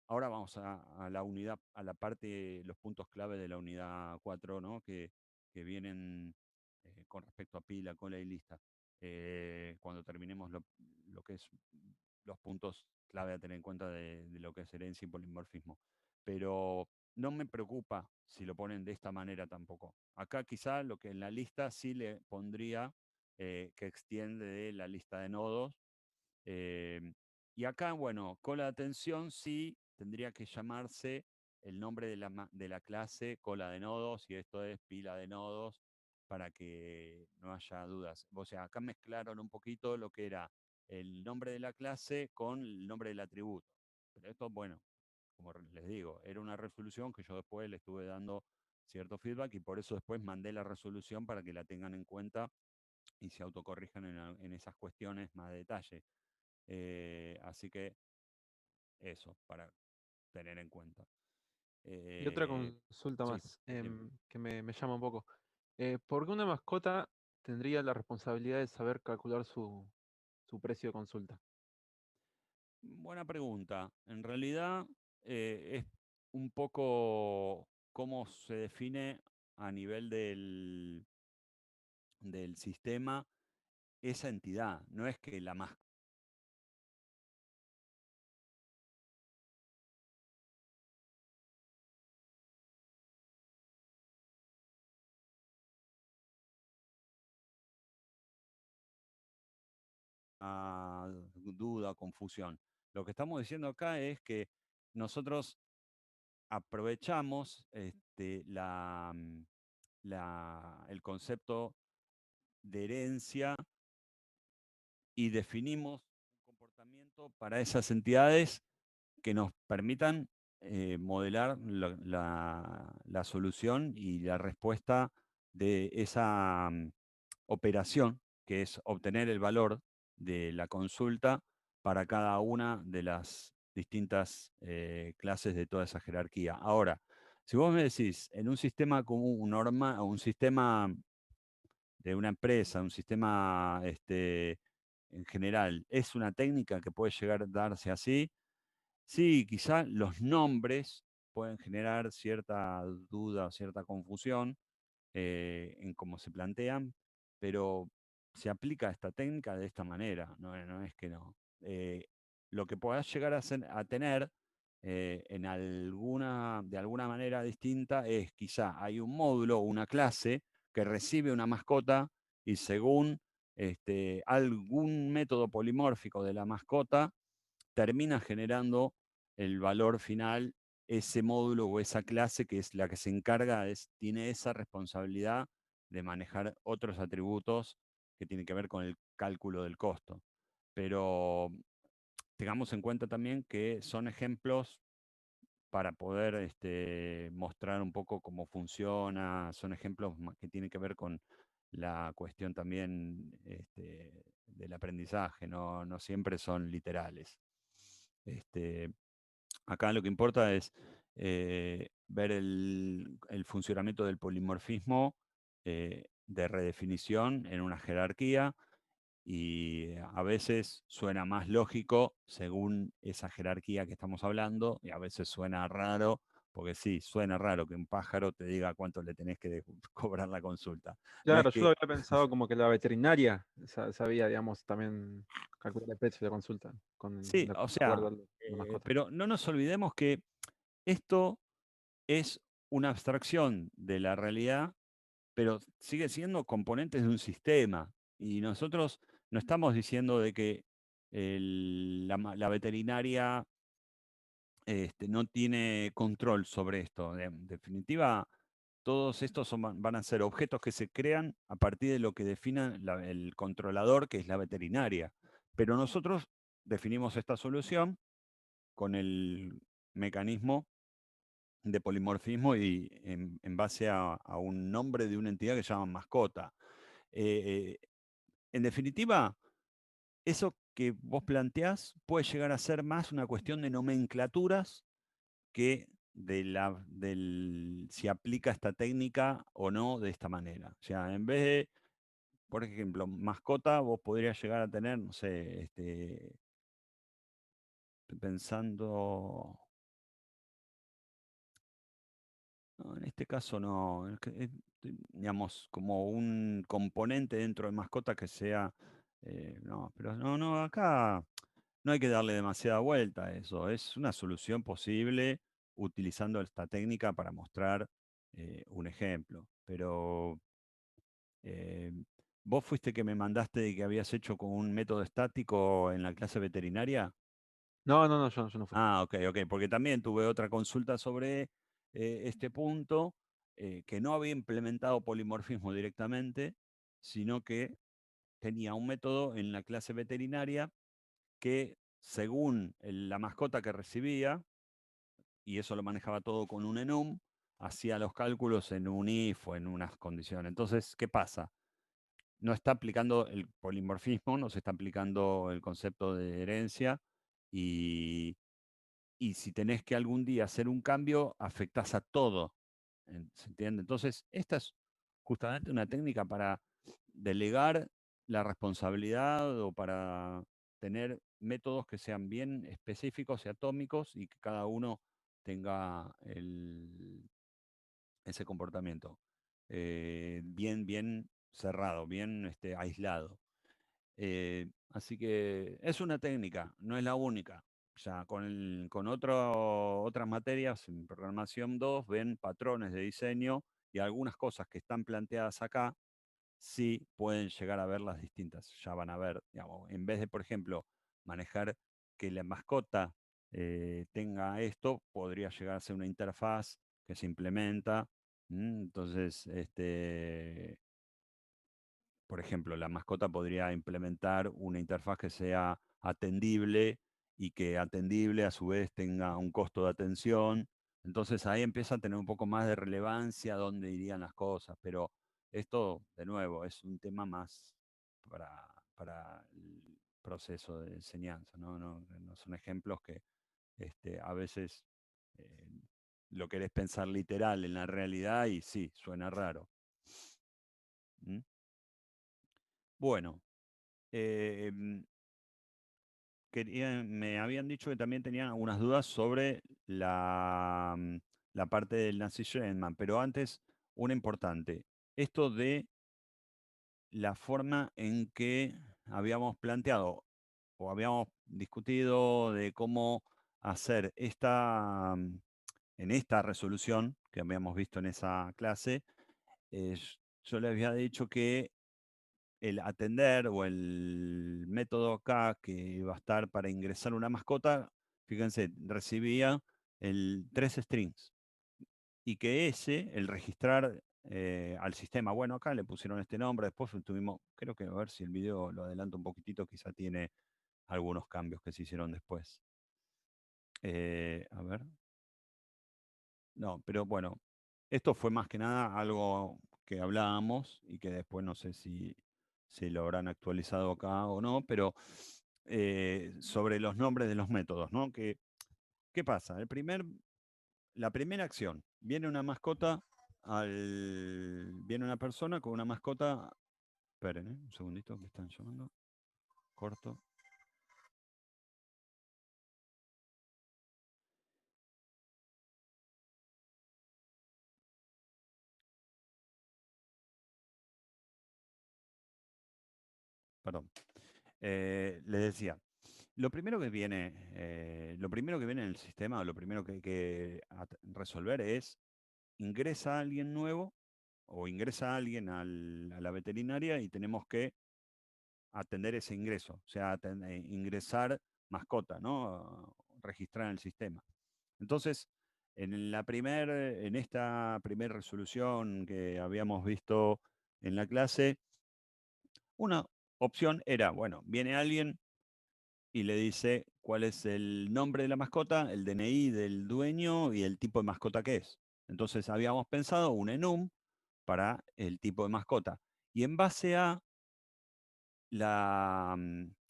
Ahora vamos a la unidad, a la parte, los puntos clave de la unidad 4, ¿no? Que vienen con respecto a pila, cola y lista. Cuando terminemos lo que es los puntos clave a tener en cuenta de lo que es herencia y polimorfismo. Pero no me preocupa si lo ponen de esta manera tampoco. Acá quizá lo que en la lista sí le pondría que extiende de la lista de nodos. Y acá, bueno, cola de atención sí tendría que llamarse el nombre de la clase cola de nodos, y esto es pila de nodos, para que no haya dudas. O sea, acá mezclaron un poquito lo que era el nombre de la clase con el nombre del atributo. Pero esto, bueno, como les digo, era una resolución que yo después le estuve dando cierto feedback, y por eso después mandé la resolución para que la tengan en cuenta y se autocorrijan en esas cuestiones más de detalle. Así que eso, para tener en cuenta. Y otra consulta Sí, más dime. que me llama un poco. ¿Por qué una mascota tendría la responsabilidad de saber calcular su precio de consulta? Buena pregunta. En realidad es un poco cómo se define a nivel del sistema esa entidad. No es que la mascota duda, confusión. Lo que estamos diciendo acá es que nosotros aprovechamos el concepto de herencia y definimos un comportamiento para esas entidades que nos permitan modelar la solución y la respuesta de esa operación, que es obtener el valor de la consulta para cada una de las distintas clases de toda esa jerarquía. Ahora, si vos me decís, en un sistema común, normal, un sistema de una empresa, un sistema en general, ¿es una técnica que puede llegar a darse así? Sí, quizá los nombres pueden generar cierta duda o cierta confusión en cómo se plantean, pero se aplica esta técnica de esta manera, no es que no. Lo que puedas llegar a tener de alguna manera distinta es quizá hay un módulo o una clase que recibe una mascota y según algún método polimórfico de la mascota termina generando el valor final ese módulo o esa clase que es la que se encarga, tiene esa responsabilidad de manejar otros atributos que tienen que ver con el cálculo del costo. Pero tengamos en cuenta también que son ejemplos para poder mostrar un poco cómo funciona, son ejemplos que tienen que ver con la cuestión también del aprendizaje, no siempre son literales. Acá lo que importa es ver el funcionamiento del polimorfismo de redefinición en una jerarquía, y a veces suena más lógico según esa jerarquía que estamos hablando, y a veces suena raro, porque sí, suena raro que un pájaro te diga cuánto le tenés que cobrar la consulta. No es Claro, yo lo que había pensado como que la veterinaria sabía, digamos, también calcular el precio de consulta sí, de o acuerdo sea, a la mascota. pero no nos olvidemos que esto es una abstracción de la realidad, pero sigue siendo componentes de un sistema. Y nosotros no estamos diciendo de que la veterinaria no tiene control sobre esto. En definitiva, todos estos van a ser objetos que se crean a partir de lo que defina el controlador, que es la veterinaria. Pero nosotros definimos esta solución con el mecanismo de polimorfismo y en base a un nombre de una entidad que se llama mascota. En definitiva, eso que vos planteás puede llegar a ser más una cuestión de nomenclaturas que si aplica esta técnica o no de esta manera. O sea, en vez de, por ejemplo, mascota, vos podrías llegar a tener, no sé, estoy pensando. No, en este caso no. Digamos, como un componente dentro de mascota que sea. No, pero no, acá no hay que darle demasiada vuelta a eso. Es una solución posible utilizando esta técnica para mostrar un ejemplo. Pero eh, vos fuiste que me mandaste de que habías hecho con un método estático en la clase veterinaria. No, yo no fui. Ah, ok, porque también tuve otra consulta sobre este punto, que no había implementado polimorfismo directamente, sino que tenía un método en la clase veterinaria que según la mascota que recibía, y eso lo manejaba todo con un enum, hacía los cálculos en un if o en unas condiciones. Entonces, ¿qué pasa? No está aplicando el polimorfismo, no se está aplicando el concepto de herencia y si tenés que algún día hacer un cambio, afectás a todo. ¿Se entiende? Entonces, esta es justamente una técnica para delegar la responsabilidad o para tener métodos que sean bien específicos y atómicos y que cada uno tenga ese comportamiento bien cerrado, bien aislado. Así que es una técnica, no es la única. Ya con otras materias en programación 2 ven patrones de diseño y algunas cosas que están planteadas acá sí pueden llegar a verlas distintas. Ya van a ver, digamos, en vez de, por ejemplo, manejar que la mascota tenga esto, podría llegar a ser una interfaz que se implementa. Entonces, por ejemplo, la mascota podría implementar una interfaz que sea atendible y que atendible a su vez tenga un costo de atención. Entonces ahí empieza a tener un poco más de relevancia dónde irían las cosas. Pero esto, de nuevo, es un tema más para el proceso de enseñanza. No son ejemplos que a veces eh, lo querés pensar literal en la realidad y sí, suena raro. ¿Mm? Bueno, me habían dicho que también tenían algunas dudas sobre la parte del Nancy Sherman, pero antes, una importante. Esto de la forma en que habíamos planteado o habíamos discutido de cómo hacer en esta resolución que habíamos visto en esa clase, yo les había dicho que el atender o el método acá que va a estar para ingresar una mascota, fíjense, recibía 3 strings y que el registrar al sistema, bueno, acá le pusieron este nombre, después tuvimos, creo que a ver si el video lo adelanto un poquitito, quizá tiene algunos cambios que se hicieron después. A ver. No, pero bueno, esto fue más que nada algo que hablábamos y que después no sé si lo habrán actualizado acá o no, pero sobre los nombres de los métodos, ¿no? ¿Qué pasa? La primera acción, viene una mascota, viene una persona con una mascota, esperen, un segundito que están llamando, corto. Perdón. Les decía, lo primero que viene en el sistema, lo primero que hay que resolver es ingresa alguien nuevo o ingresa alguien a la veterinaria y tenemos que atender ese ingreso, o sea, ingresar mascota, ¿no? Registrar en el sistema. Entonces, en esta primera resolución que habíamos visto en la clase, una opción era, bueno, viene alguien y le dice cuál es el nombre de la mascota, el DNI del dueño y el tipo de mascota que es. Entonces habíamos pensado un enum para el tipo de mascota. Y en base a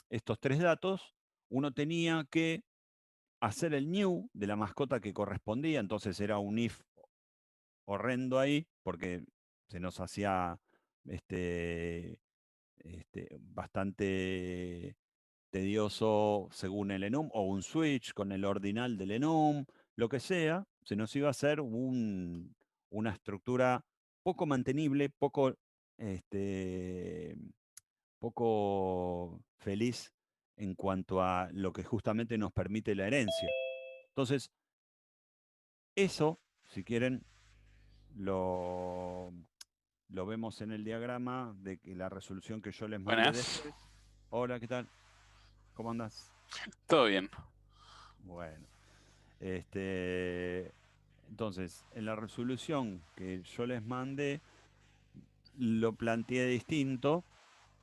estos 3 datos, uno tenía que hacer el new de la mascota que correspondía, entonces era un if horrendo ahí, porque se nos hacía bastante tedioso según el enum, o un switch con el ordinal del enum, lo que sea, se nos iba a hacer una estructura poco mantenible, poco feliz en cuanto a lo que justamente nos permite la herencia. Entonces, eso, si quieren, lo vemos en el diagrama de que la resolución que yo les mandé Buenas. después. Hola, ¿qué tal? ¿Cómo andás? Todo bien. Bueno. Entonces, en la resolución que yo les mandé, lo planteé distinto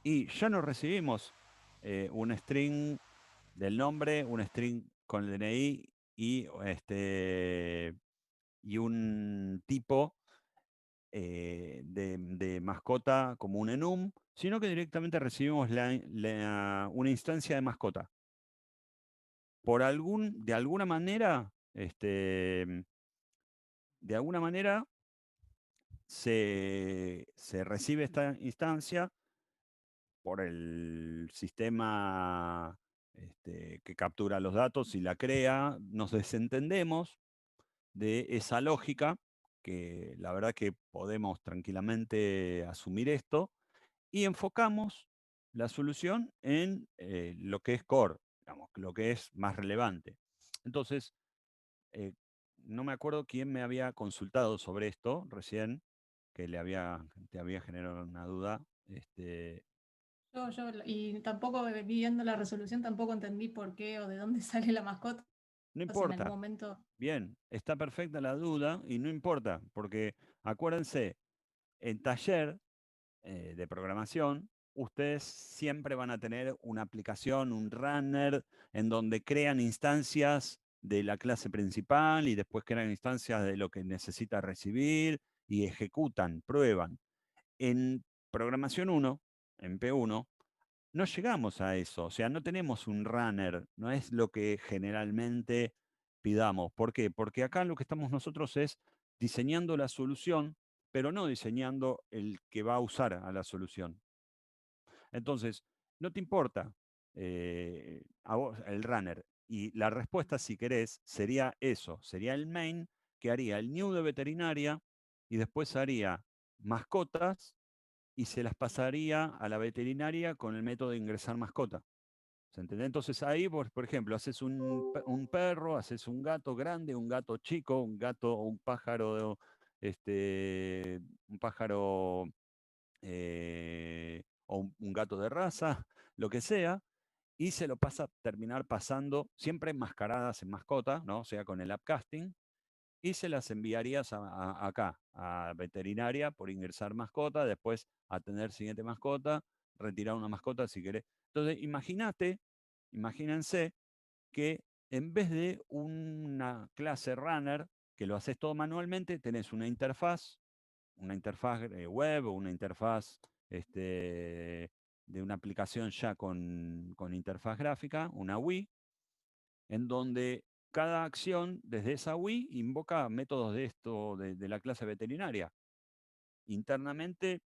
y ya no recibimos un string del nombre, un string con el DNI y un tipo de mascota como un enum, sino que directamente recibimos una instancia de mascota. De alguna manera, se recibe esta instancia por el sistema que captura los datos y la crea. Nos desentendemos de esa lógica, que la verdad que podemos tranquilamente asumir esto, y enfocamos la solución en lo que es core, digamos, lo que es más relevante. Entonces, no me acuerdo quién me había consultado sobre esto recién, que te había generado una duda. Y tampoco viendo la resolución tampoco entendí por qué o de dónde sale la mascota. No O sea, en algún importa. momento. Bien, está perfecta la duda y no importa, porque acuérdense, en taller de programación, ustedes siempre van a tener una aplicación, un runner, en donde crean instancias de la clase principal y después crean instancias de lo que necesita recibir y ejecutan, prueban. En programación 1, en P1, no llegamos a eso, o sea, no tenemos un runner, no es lo que generalmente pidamos. ¿Por qué? Porque acá lo que estamos nosotros es diseñando la solución, pero no diseñando el que va a usar a la solución. Entonces, no te importa a vos el runner. Y la respuesta, si querés, sería eso, sería el main que haría el new de veterinaria y después haría mascotas y se las pasaría a la veterinaria con el método de ingresar mascota. ¿Se entiende? Entonces ahí, por ejemplo, haces un perro, haces un gato grande, un gato chico, un gato, un pájaro, un pájaro o un gato de raza, lo que sea, y se lo pasa a terminar pasando siempre enmascaradas en mascota, ¿no? O sea, con el upcasting, y se las enviarías acá, a veterinaria por ingresar mascota, después a tener siguiente mascota, retirar una mascota si querés. Entonces, imagínense que en vez de una clase runner, que lo haces todo manualmente, tenés una interfaz web o una interfaz de una aplicación ya con interfaz gráfica, una Wii, en donde cada acción desde esa Wii invoca métodos de la clase veterinaria. Internamente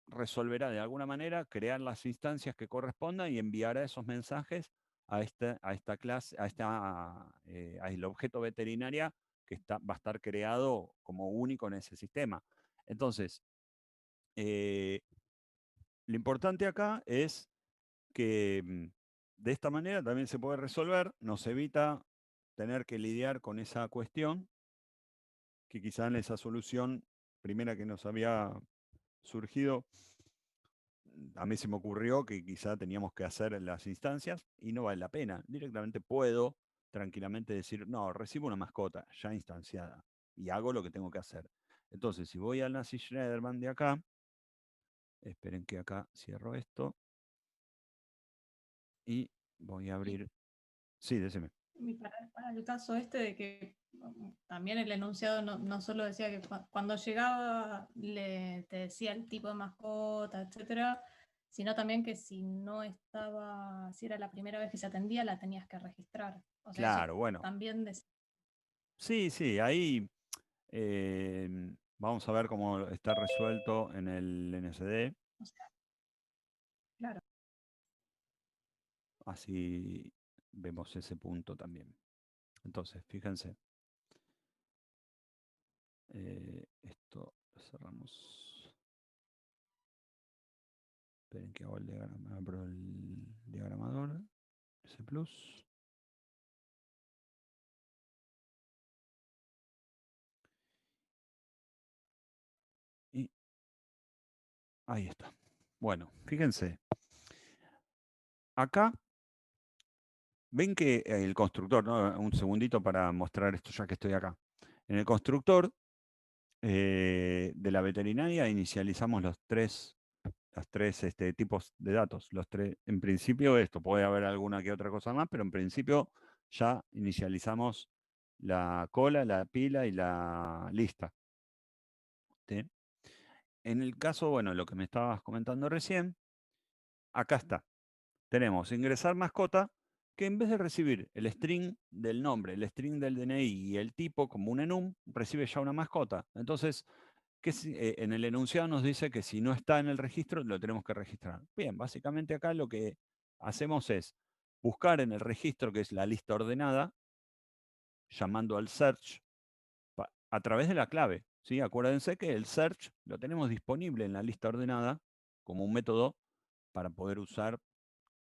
resolverá de alguna manera crear las instancias que correspondan y enviará esos mensajes a esta clase, al objeto veterinaria que va a estar creado como único en ese sistema. Entonces, lo importante acá es que de esta manera también se puede resolver, nos evita tener que lidiar con esa cuestión, que quizá en esa solución primera que nos había surgido, a mí se me ocurrió que quizá teníamos que hacer las instancias y no vale la pena. Directamente puedo tranquilamente decir, no, recibo una mascota ya instanciada y hago lo que tengo que hacer. Entonces, si voy al Nazi Schneiderman de acá, esperen que acá cierro esto y voy a abrir. Sí, decime. Y para el caso este de que también el enunciado no solo decía que cuando llegaba te decía el tipo de mascota, etcétera, sino también que si no estaba, si era la primera vez que se atendía, la tenías que registrar. O sea, eso Claro, bueno. también Sí, ahí vamos a ver cómo está resuelto en el NSD. o sea, claro. Así vemos ese punto también. Entonces, fíjense. Esto lo cerramos. Esperen que hago el diagrama, abro el diagramador. S+. Y ahí está. Bueno, fíjense. Acá ven que el constructor, ¿no? Un segundito para mostrar esto ya que estoy acá. En el constructor de la veterinaria inicializamos los tres tipos de datos. En principio esto, puede haber alguna que otra cosa más, pero en principio ya inicializamos la cola, la pila y la lista. ¿Sí? En el caso, bueno, lo que me estabas comentando recién, acá está. Tenemos ingresar mascota, que en vez de recibir el string del nombre, el string del DNI y el tipo como un enum, recibe ya una mascota. Entonces, en el enunciado nos dice que si no está en el registro, lo tenemos que registrar. Bien, básicamente acá lo que hacemos es buscar en el registro, que es la lista ordenada, llamando al search a través de la clave. ¿Sí? Acuérdense que el search lo tenemos disponible en la lista ordenada como un método para poder usar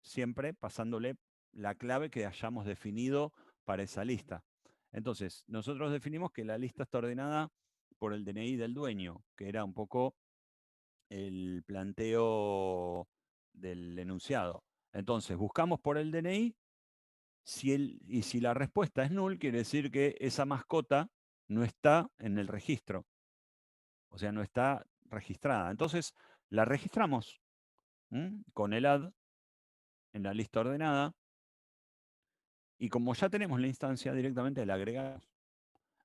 siempre pasándole la clave que hayamos definido para esa lista. Entonces, nosotros definimos que la lista está ordenada por el DNI del dueño, que era un poco el planteo del enunciado. Entonces, buscamos por el DNI y si la respuesta es null, quiere decir que esa mascota no está en el registro. O sea, no está registrada. Entonces, la registramos con el add en la lista ordenada. Y como ya tenemos la instancia, directamente la agregamos.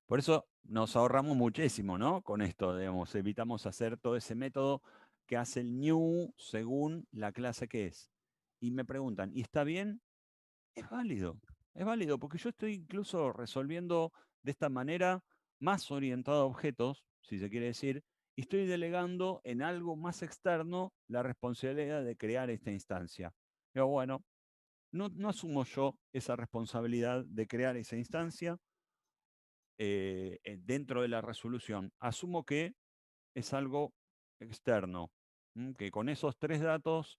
Por eso nos ahorramos muchísimo, ¿no? Con esto, digamos, evitamos hacer todo ese método que hace el new según la clase que es. Y me preguntan, ¿y está bien? Es válido, porque yo estoy incluso resolviendo de esta manera más orientado a objetos, si se quiere decir, y estoy delegando en algo más externo la responsabilidad de crear esta instancia. Pero bueno, no asumo yo esa responsabilidad de crear esa instancia dentro de la resolución. Asumo que es algo externo, que con esos tres datos,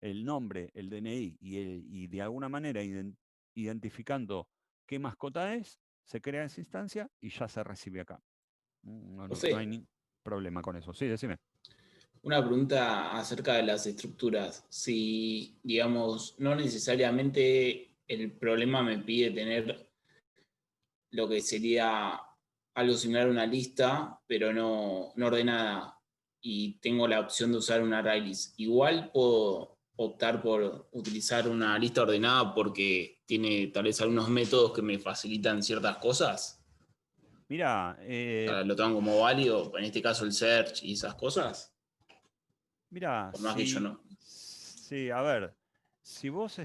el nombre, el DNI y de alguna manera identificando qué mascota es, se crea esa instancia y ya se recibe acá. No hay José, ningún problema con eso. Sí, decime. una pregunta acerca de las estructuras. Si, digamos, no necesariamente el problema me pide tener lo que sería algo similar a una lista, pero no ordenada, y tengo la opción de usar una array list. Igual puedo optar por utilizar una lista ordenada porque tiene tal vez algunos métodos que me facilitan ciertas cosas. Mira, Lo tomo como válido, en este caso el search y esas cosas. Mira, Por más que yo no. sí, a ver, si vos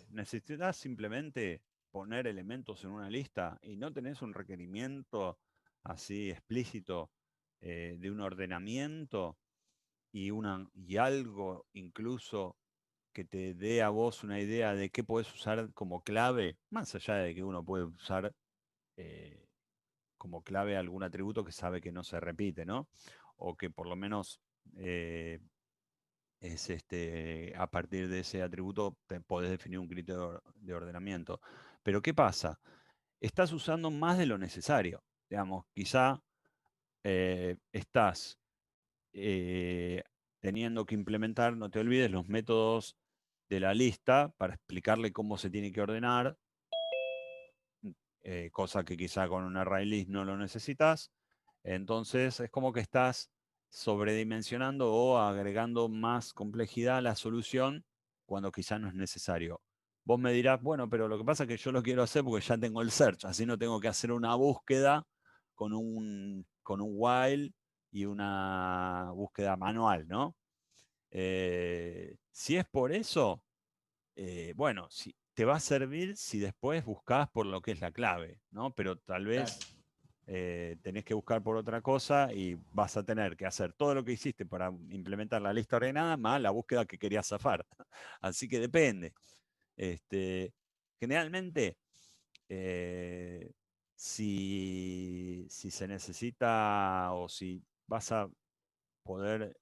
necesitas simplemente poner elementos en una lista y no tenés un requerimiento así explícito de un ordenamiento y algo incluso que te dé a vos una idea de qué podés usar como clave, más allá de que uno puede usar como clave algún atributo que sabe que no se repite, ¿no? O que por lo menos es a partir de ese atributo podés definir un criterio de ordenamiento. Pero ¿qué pasa? Estás usando más de lo necesario. Digamos, quizá estás teniendo que implementar, no te olvides, los métodos de la lista para explicarle cómo se tiene que ordenar, cosa que quizá con un array list no lo necesitas. Entonces es como que estás sobredimensionando o agregando más complejidad a la solución cuando quizá no es necesario. Vos me dirás, bueno, pero lo que pasa es que yo lo quiero hacer porque ya tengo el search, así no tengo que hacer una búsqueda con un while y una búsqueda manual, ¿no? Si es por eso, bueno, te va a servir si después buscas por lo que es la clave, ¿no? Pero tal Claro. vez tenés que buscar por otra cosa y vas a tener que hacer todo lo que hiciste para implementar la lista ordenada más la búsqueda que querías zafar. Así que depende. Generalmente, si se necesita o si vas a poder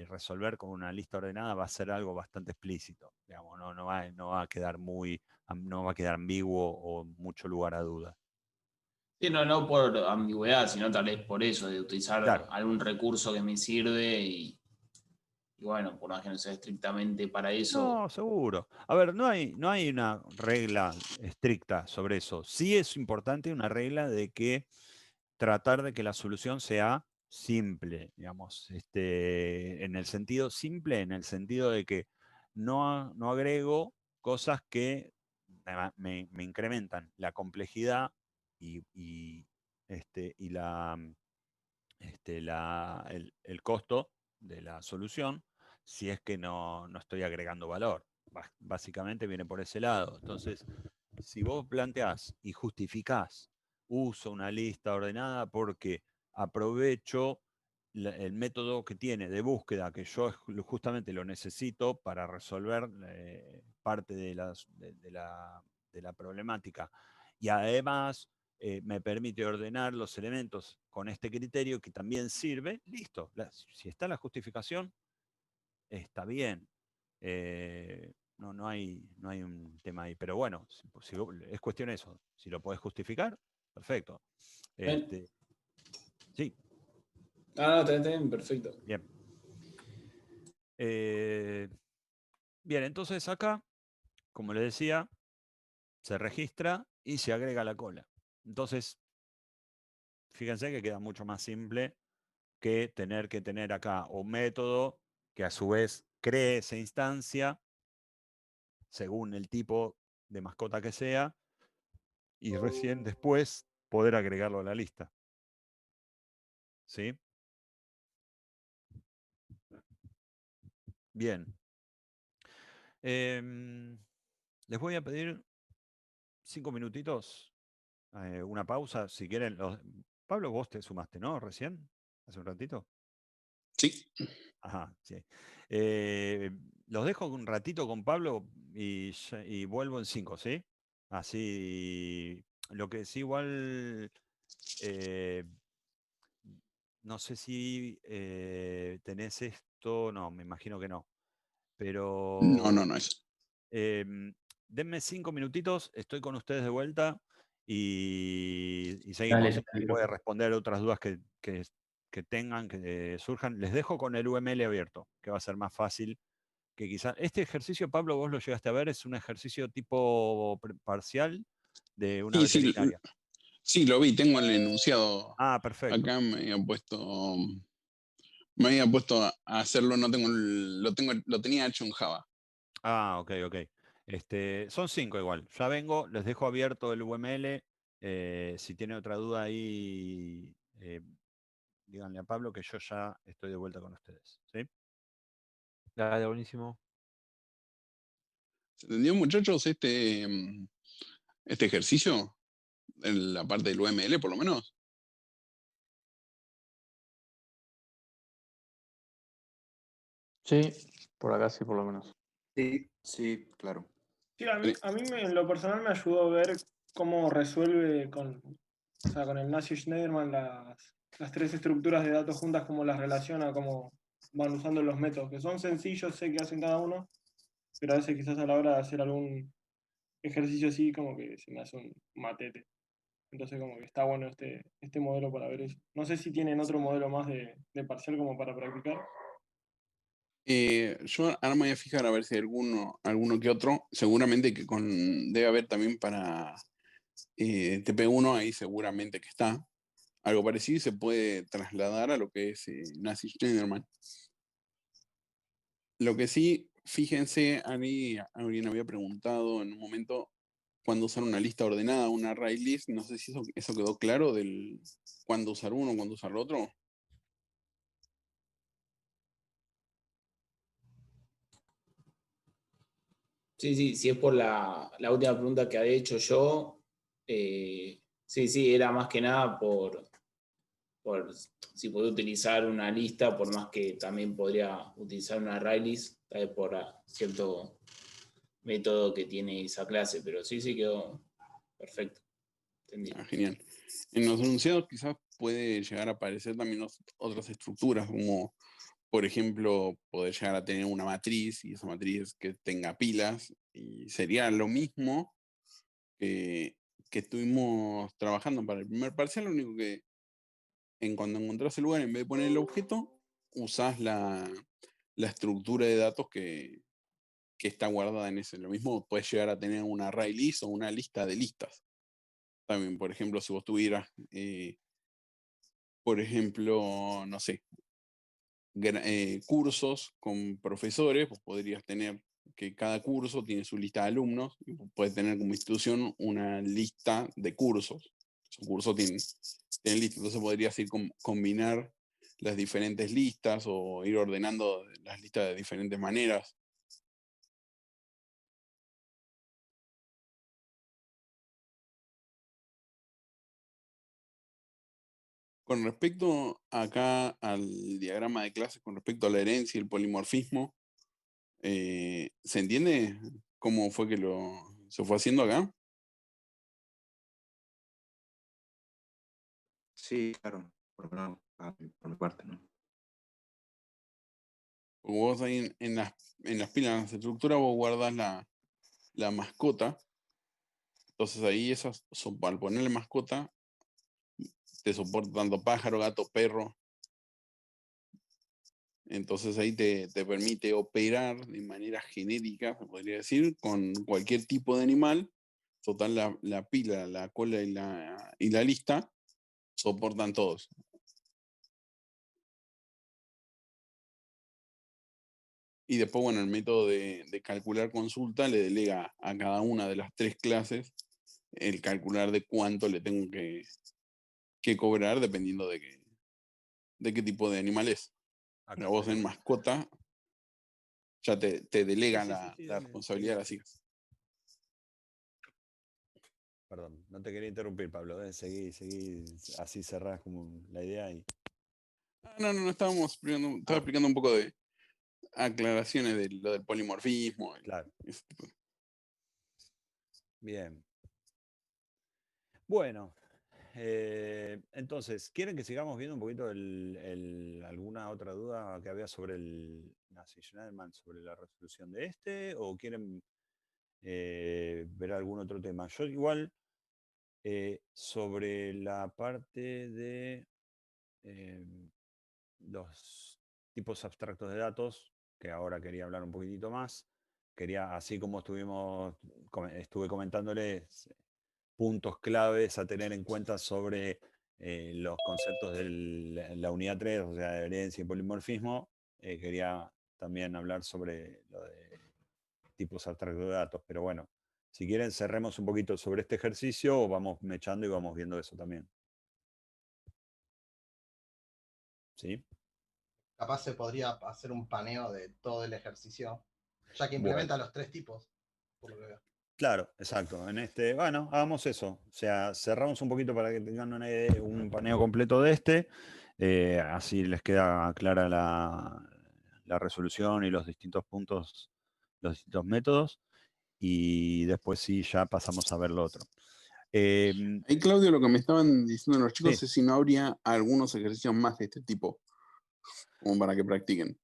resolver con una lista ordenada, va a ser algo bastante explícito. Digamos, no va a quedar no va a quedar ambiguo o mucho lugar a duda. Sí, no por ambigüedad, sino tal vez por eso, de utilizar Claro. algún recurso que me sirve y bueno, por más que no sea estrictamente para eso. No, seguro. A ver, no hay una regla estricta sobre eso. Sí es importante una regla de que tratar de que la solución sea simple, digamos, en el sentido simple, en el sentido de que no agrego cosas que me incrementan la complejidad y el costo de la solución si es que no estoy agregando valor. Básicamente viene por ese lado. Entonces, si vos planteás y justificás, uso una lista ordenada porque aprovecho el método que tiene de búsqueda, que yo justamente lo necesito para resolver parte de la problemática, y además me permite ordenar los elementos con este criterio que también sirve, listo. Si está la justificación, está bien. No hay un tema ahí. Pero bueno, es cuestión de eso. Si lo podés justificar, perfecto. Sí. No, está bien, perfecto. Bien. Bien, entonces acá, como les decía, se registra y se agrega la cola. Entonces, fíjense que queda mucho más simple que tener acá un método que a su vez cree esa instancia según el tipo de mascota que sea y recién después poder agregarlo a la lista. ¿Sí? Bien. Les voy a pedir 5 minutitos, una pausa, si quieren. Pablo, vos te sumaste, ¿no? Recién, hace un ratito. Sí. Ajá, sí. Los dejo un ratito con Pablo y vuelvo en 5, ¿sí? Así, lo que sí igual, no sé si tenés esto, no, me imagino que no, pero No es. denme 5 minutitos, estoy con ustedes de vuelta y Dale, seguimos. dale, Voy a loco. responder otras dudas que tengan, que surjan. Les dejo con el UML abierto, que va a ser más fácil que quizás. Este ejercicio, Pablo, vos lo llegaste a ver, es un ejercicio tipo parcial de una Sí, veterinaria. sí, lo vi, tengo el enunciado. Ah, perfecto. Acá me había puesto a hacerlo, no tengo lo tenía hecho en Java. Ah, ok. Son 5 igual. Ya vengo, les dejo abierto el UML. Si tienen otra duda ahí, díganle a Pablo que yo ya estoy de vuelta con ustedes. ¿Sí? Dale, buenísimo. ¿Se entendió, muchachos, este ejercicio? En la parte del UML, por lo menos. Sí, por acá sí, por lo menos. Sí, claro. Sí, a mí en lo personal me ayudó a ver cómo resuelve con el Nacio Schneiderman las tres estructuras de datos juntas, cómo las relaciona, cómo van usando los métodos, que son sencillos, sé que hacen cada uno, pero a veces quizás a la hora de hacer algún ejercicio así, como que se me hace un matete. Entonces como que está bueno este modelo para ver eso. No sé si tienen otro modelo más de parcial como para practicar. Yo ahora me voy a fijar a ver si hay alguno que otro. Seguramente que debe haber también para TP1, ahí seguramente que está. Algo parecido y se puede trasladar a lo que es Nazi Schneiderman. Lo que sí, fíjense, alguien había preguntado en un momento cuándo usar una lista ordenada, una array list. No sé si eso quedó claro del cuándo usar uno, cuándo usar el otro. Sí, si es por la última pregunta que había hecho yo, sí, era más que nada por si podía utilizar una lista, por más que también podría utilizar una array list, tal vez por cierto método que tiene esa clase, pero sí quedó perfecto. Entendido. Genial. En los enunciados quizás puede llegar a aparecer también otras estructuras, como por ejemplo, poder llegar a tener una matriz y esa matriz que tenga pilas, y sería lo mismo que estuvimos trabajando para el primer parcial, lo único que cuando encontrás el lugar, en vez de poner el objeto, usás la estructura de datos que está guardada en ese. Lo mismo puedes llegar a tener una array list o una lista de listas. También, por ejemplo, si vos tuvieras, por ejemplo, no sé, cursos con profesores, pues podrías tener que cada curso tiene su lista de alumnos y puedes tener como institución una lista de cursos. Esos cursos tienen listas, entonces podrías ir combinar las diferentes listas o ir ordenando las listas de diferentes maneras. Con respecto acá al diagrama de clases, con respecto a la herencia y el polimorfismo, ¿se entiende cómo fue que se fue haciendo acá? Sí, claro, por mi parte, ¿no? Porque vos ahí en las pilas de estructura vos guardás la mascota. Entonces ahí al ponerle mascota, te soporta tanto pájaro, gato, perro. Entonces ahí te permite operar de manera genérica, se podría decir, con cualquier tipo de animal. Total, la pila, la cola y la lista soportan todos. Y después, bueno, el método de calcular consulta le delega a cada una de las 3 clases el calcular de cuánto le tengo que cobrar dependiendo de qué tipo de animal es. A vos en mascota ya te delegan la responsabilidad de las hijas. Perdón, no te quería interrumpir, Pablo. Seguí, así cerrás como la idea y. No, estaba explicando un poco de aclaraciones de lo del polimorfismo. Claro. Bien. Bueno, entonces, ¿quieren que sigamos viendo un poquito alguna otra duda que había sobre el Nazi-Schnellmann, sobre la resolución de este? ¿O quieren ver algún otro tema? Yo igual, sobre la parte de los tipos abstractos de datos, que ahora quería hablar un poquitito más, así como estuve comentándoles puntos claves a tener en cuenta sobre los conceptos de la unidad 3, o sea, de herencia y polimorfismo, quería también hablar sobre lo de tipos abstractos de datos. Pero bueno, si quieren cerremos un poquito sobre este ejercicio, o vamos mechando y vamos viendo eso también. ¿Sí? Capaz se podría hacer un paneo de todo el ejercicio, ya que implementa los 3 tipos, por lo que veo. Claro, exacto. Bueno, hagamos eso. O sea, cerramos un poquito para que tengan un paneo completo de así les queda clara la resolución y los distintos puntos, los distintos métodos, y después sí ya pasamos a ver lo otro. Ahí, Claudio, lo que me estaban diciendo los chicos Sí. es si no habría algunos ejercicios más de este tipo, como para que practiquen.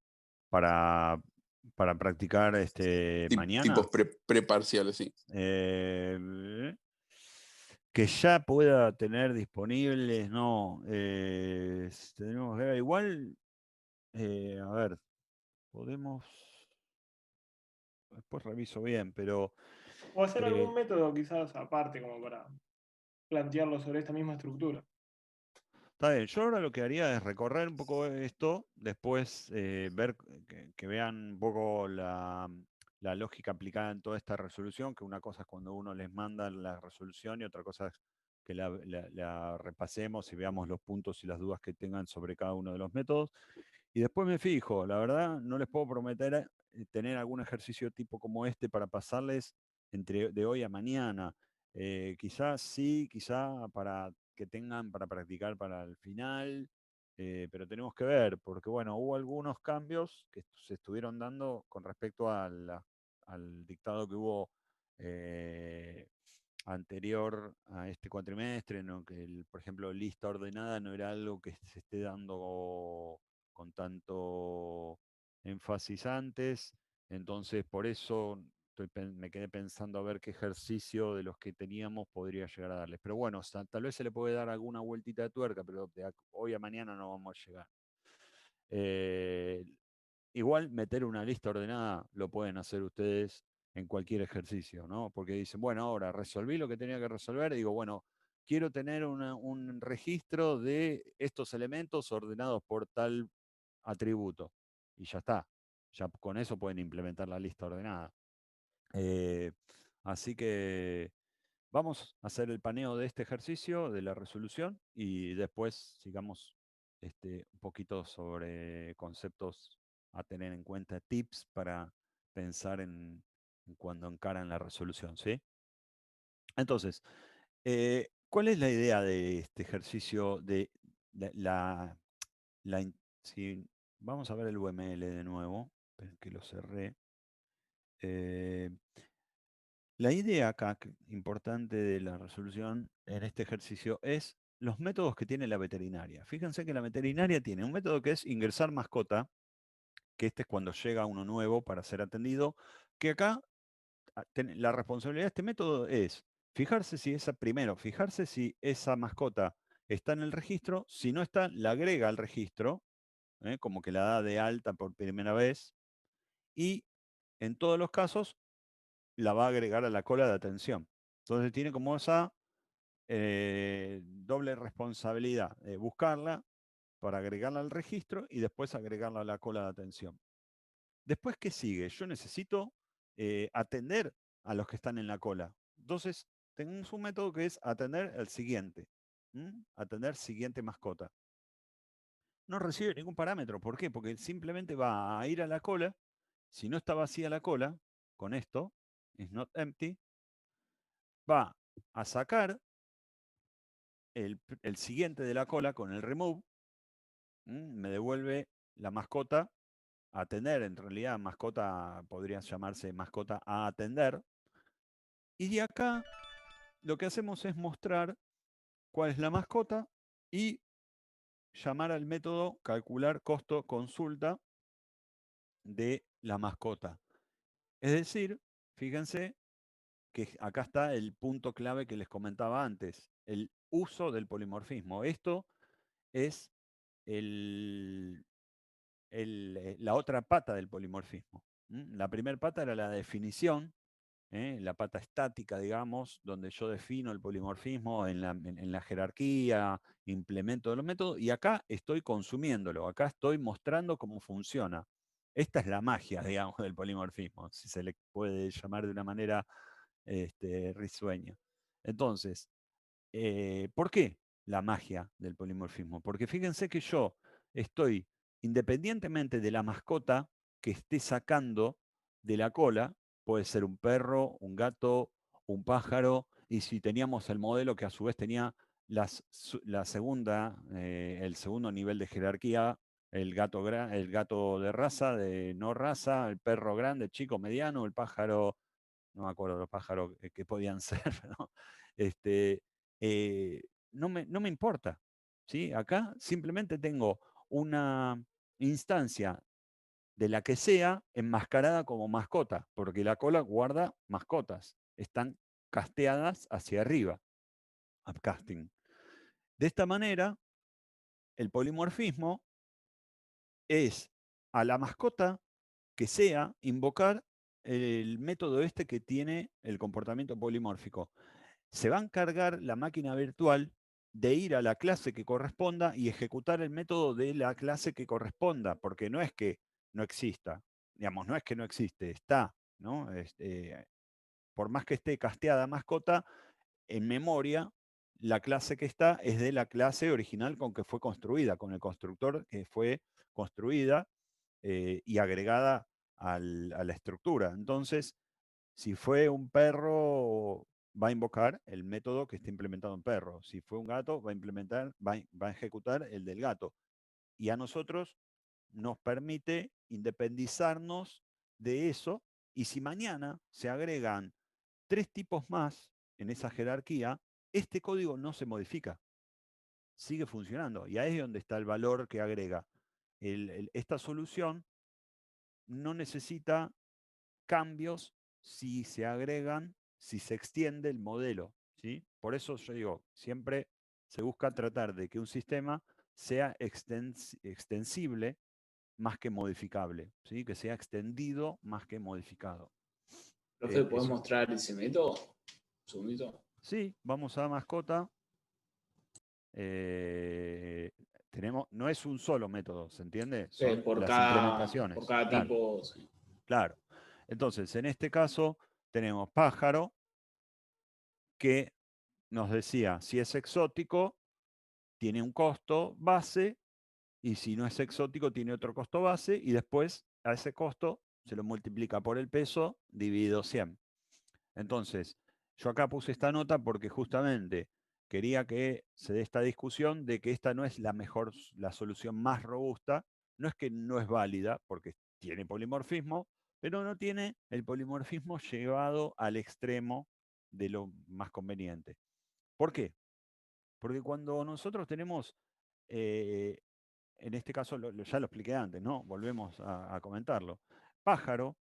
Para practicar mañana. Tipos preparciales, sí. Que ya pueda tener disponibles, no. Tenemos que ver, igual, a ver, podemos. Después reviso bien, pero. O hacer algún método quizás aparte como para plantearlo sobre esta misma estructura. Está bien, yo ahora lo que haría es recorrer un poco esto, después ver que vean un poco la lógica aplicada en toda esta resolución, que una cosa es cuando uno les manda la resolución y otra cosa es que la repasemos y veamos los puntos y las dudas que tengan sobre cada uno de los métodos. Y después me fijo, la verdad no les puedo prometer tener algún ejercicio tipo como este para pasarles de hoy a mañana. Quizás sí, quizá para que tengan para practicar para el final, pero tenemos que ver, porque bueno, hubo algunos cambios que se estuvieron dando con respecto al dictado que hubo anterior a este cuatrimestre, ¿no? Que por ejemplo, lista ordenada no era algo que se esté dando con tanto énfasis antes, entonces por eso me quedé pensando a ver qué ejercicio de los que teníamos podría llegar a darles. Pero bueno, tal vez se le puede dar alguna vueltita de tuerca, pero de hoy a mañana no vamos a llegar. Igual meter una lista ordenada lo pueden hacer ustedes en cualquier ejercicio, ¿no? Porque dicen, bueno, ahora resolví lo que tenía que resolver, y digo, bueno, quiero tener un registro de estos elementos ordenados por tal atributo. Y ya está. Ya con eso pueden implementar la lista ordenada. Así que vamos a hacer el paneo de este ejercicio, de la resolución, y después sigamos un poquito sobre conceptos a tener en cuenta, tips para pensar en cuando encaran la resolución, ¿sí? Entonces, ¿cuál es la idea de este ejercicio de si vamos a ver el UML de nuevo, que lo cerré. La idea acá importante de la resolución en este ejercicio es los métodos que tiene la veterinaria. Fíjense que la veterinaria tiene un método que es ingresar mascota, que este es cuando llega uno nuevo para ser atendido, que acá la responsabilidad de este método es fijarse si fijarse si esa mascota está en el registro. Si no está, la agrega al registro, como que la da de alta por primera vez, y en todos los casos la va a agregar a la cola de atención. Entonces tiene como esa doble responsabilidad, buscarla para agregarla al registro y después agregarla a la cola de atención. Después, ¿qué sigue? Yo necesito atender a los que están en la cola. Entonces, tenemos un método que es atender el siguiente. Atender siguiente mascota. No recibe ningún parámetro. ¿Por qué? Porque simplemente va a ir a la cola. Si no está vacía la cola, con esto, is not empty, va a sacar el siguiente de la cola con el remove. Me devuelve la mascota a atender. En realidad, mascota podría llamarse mascota a atender. Y de acá lo que hacemos es mostrar cuál es la mascota y llamar al método calcular costo consulta de la mascota. Es decir, fíjense que acá está el punto clave que les comentaba antes, el uso del polimorfismo. Esto es la otra pata del polimorfismo. La primera pata era la definición, la pata estática, digamos, donde yo defino el polimorfismo en la jerarquía, implemento los métodos, y acá estoy consumiéndolo, acá estoy mostrando cómo funciona. Esta es la magia, digamos, del polimorfismo, si se le puede llamar de una manera risueña. Entonces, ¿por qué la magia del polimorfismo? Porque fíjense que yo estoy, independientemente de la mascota que esté sacando de la cola, puede ser un perro, un gato, un pájaro, y si teníamos el modelo que a su vez tenía el segundo nivel de jerarquía, el gato de raza, de no raza, el perro grande, chico, mediano, el pájaro, no me acuerdo de los pájaros que podían ser, ¿no? No me importa, ¿sí? Acá simplemente tengo una instancia de la que sea enmascarada como mascota, porque la cola guarda mascotas, están casteadas hacia arriba, upcasting. De esta manera, el polimorfismo es a la mascota que sea invocar el método que tiene el comportamiento polimórfico. Se va a encargar la máquina virtual de ir a la clase que corresponda y ejecutar el método de la clase que corresponda, porque no es que no exista, digamos, no es que no existe, está, ¿no? Por más que esté casteada mascota, en memoria la clase que está es de la clase original con que fue construida, con el constructor que fue construida y agregada a la estructura. Entonces, si fue un perro, va a invocar el método que está implementado en perro. Si fue un gato, va a ejecutar el del gato. Y a nosotros nos permite independizarnos de eso. Y si mañana se agregan 3 tipos más en esa jerarquía, este código no se modifica. Sigue funcionando. Y ahí es donde está el valor que agrega. Esta solución no necesita cambios si se agregan, si se extiende el modelo, ¿sí? Por eso yo digo, siempre se busca tratar de que un sistema sea extensible más que modificable, ¿sí? Que sea extendido más que modificado. Profe, ¿podés mostrar ese método? Un segundito. Sí, vamos a mascota. No es un solo método, ¿se entiende? Son Por las cada implementaciones. Claro. tipo. Sí. Claro. Entonces, en este caso, tenemos pájaro, que nos decía, si es exótico, tiene un costo base, y si no es exótico, tiene otro costo base, y después a ese costo se lo multiplica por el peso dividido 100. Entonces, yo acá puse esta nota porque justamente quería que se dé esta discusión de que esta no es la solución más robusta, no es que no es válida, porque tiene polimorfismo, pero no tiene el polimorfismo llevado al extremo de lo más conveniente. ¿Por qué? Porque cuando nosotros tenemos, en este caso ya lo expliqué antes, ¿no? Volvemos a comentarlo. Pájaro,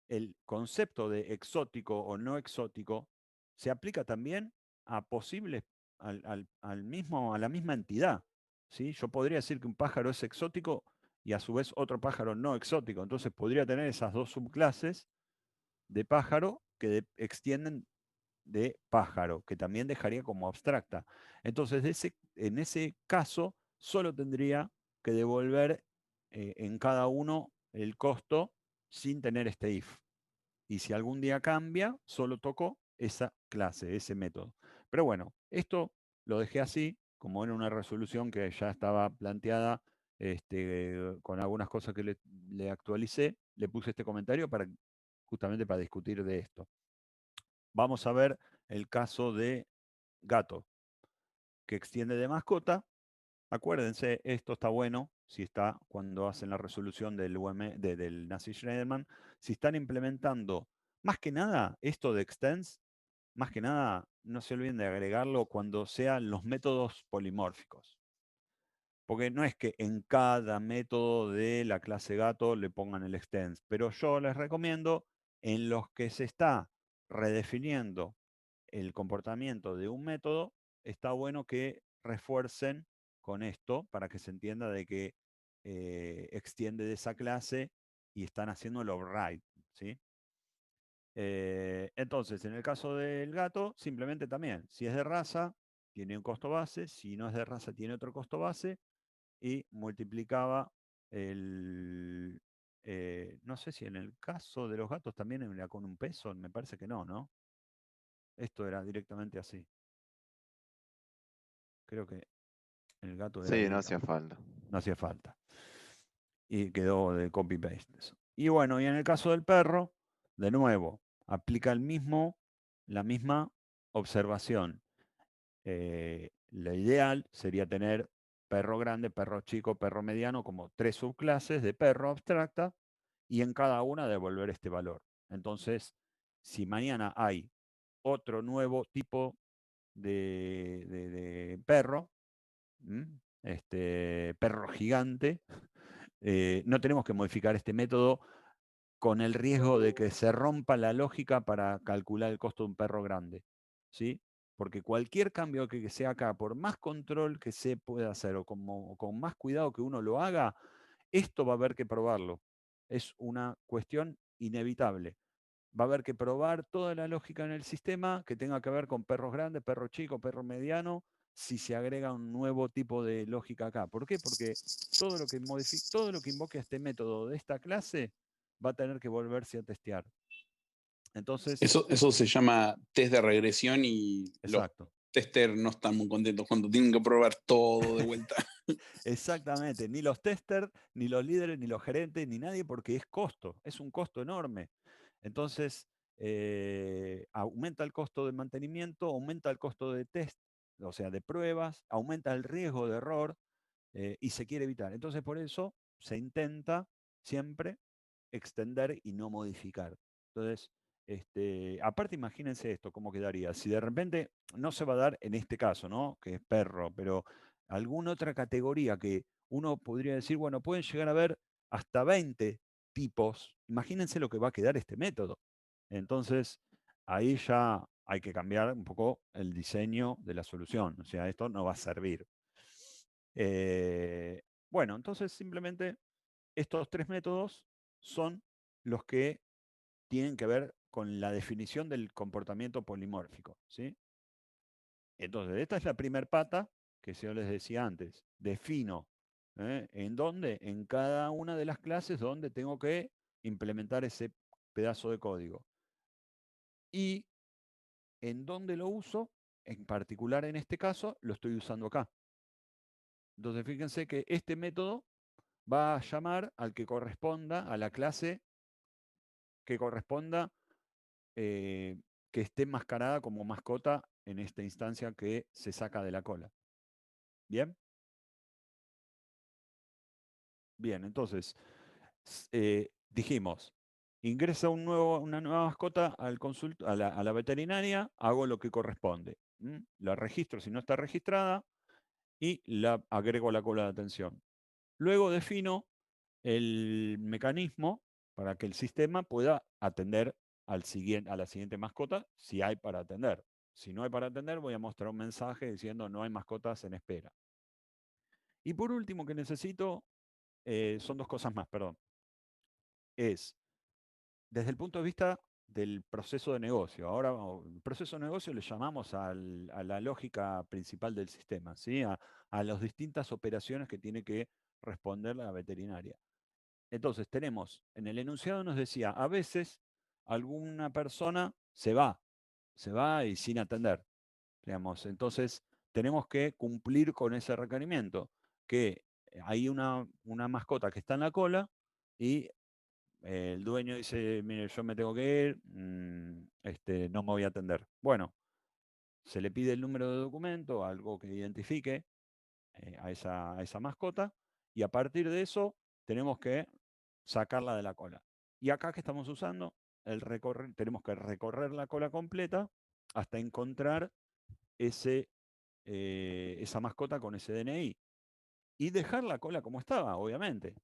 el concepto de exótico o no exótico se aplica también a posibles, a la misma entidad, ¿sí? Yo podría decir que un pájaro es exótico y a su vez otro pájaro no exótico. Entonces podría tener esas dos subclases de pájaro que extienden de pájaro, que también dejaría como abstracta. Entonces, en ese caso, solo tendría que devolver en cada uno el costo sin tener este if. Y si algún día cambia, solo toco esa clase, ese método. Pero bueno, esto lo dejé así, como era una resolución que ya estaba planteada con algunas cosas que le actualicé, le puse este comentario justamente para discutir de esto. Vamos a ver el caso de gato, que extiende de mascota. Acuérdense, esto está bueno si está cuando hacen la resolución del Nash-Schneiderman. Si están implementando, más que nada, esto de extends, más que nada, no se olviden de agregarlo cuando sean los métodos polimórficos. Porque no es que en cada método de la clase gato le pongan el extends, pero yo les recomiendo en los que se está redefiniendo el comportamiento de un método, está bueno que refuercen con esto para que se entienda de que extiende de esa clase y están haciendo el override, ¿sí? Entonces, en el caso del gato, simplemente también, si es de raza, tiene un costo base, si no es de raza, tiene otro costo base, y multiplicaba no sé si en el caso de los gatos también era con un peso, me parece que no, ¿no? Esto era directamente así. Creo que el gato era Sí, no hacía falta. No hacía falta. Y quedó de copy-paste eso. Y bueno, y en el caso del perro, de nuevo, aplica la misma observación. Lo ideal sería tener perro grande, perro chico, perro mediano, como 3 subclases de perro abstracta, y en cada una devolver este valor. Entonces, si mañana hay otro nuevo tipo de perro, perro gigante, no tenemos que modificar este método con el riesgo de que se rompa la lógica para calcular el costo de un perro grande, ¿sí? Porque cualquier cambio que sea acá, por más control que se pueda hacer o con más cuidado que uno lo haga, esto va a haber que probarlo. Es una cuestión inevitable. Va a haber que probar toda la lógica en el sistema que tenga que ver con perros grandes, perro chico, perro mediano, si se agrega un nuevo tipo de lógica acá. ¿Por qué? Porque todo lo que invoque a este método de esta clase va a tener que volverse a testear. Entonces, Eso se llama test de regresión y exacto. testers no están muy contentos cuando tienen que probar todo de vuelta. Exactamente, ni los testers, ni los líderes, ni los gerentes, ni nadie, porque es costo, es un costo enorme. Entonces, aumenta el costo de mantenimiento, aumenta el costo de test, o sea, de pruebas, aumenta el riesgo de error y se quiere evitar. Entonces, por eso se intenta siempre extender y no modificar. Entonces, aparte imagínense esto, cómo quedaría. Si de repente no se va a dar en este caso, ¿no? Que es perro, pero alguna otra categoría que uno podría decir, bueno, pueden llegar a haber hasta 20 tipos. Imagínense lo que va a quedar este método. Entonces, ahí ya hay que cambiar un poco el diseño de la solución. O sea, esto no va a servir. Bueno, entonces simplemente estos 3 métodos son los que tienen que ver con la definición del comportamiento polimórfico, ¿sí? Entonces, esta es la primera pata que yo les decía antes. Defino, ¿en dónde? En cada una de las clases donde tengo que implementar ese pedazo de código. Y en dónde lo uso, en particular en este caso, lo estoy usando acá. Entonces, fíjense que este método va a llamar al que corresponda, a la clase que corresponda, que esté enmascarada como mascota en esta instancia que se saca de la cola. ¿Bien? Bien, entonces, dijimos, ingresa una nueva mascota a la veterinaria, hago lo que corresponde. La registro si no está registrada y la agrego a la cola de atención. Luego defino el mecanismo para que el sistema pueda atender a la siguiente mascota si hay para atender. Si no hay para atender, voy a mostrar un mensaje diciendo no hay mascotas en espera. Y por último que necesito, son 2 cosas más, perdón. Es, desde el punto de vista del proceso de negocio. Ahora, el proceso de negocio le llamamos a la lógica principal del sistema, ¿sí? A las distintas operaciones que tiene que responder la veterinaria. Entonces, tenemos, en el enunciado nos decía, a veces alguna persona se va y sin atender, digamos. Entonces, tenemos que cumplir con ese requerimiento, que hay una mascota que está en la cola y el dueño dice, mire, yo me tengo que ir, no me voy a atender. Bueno, se le pide el número de documento, algo que identifique a esa mascota, y a partir de eso tenemos que sacarla de la cola. Y acá que estamos usando, tenemos que recorrer la cola completa hasta encontrar esa mascota con ese DNI. Y dejar la cola como estaba, obviamente.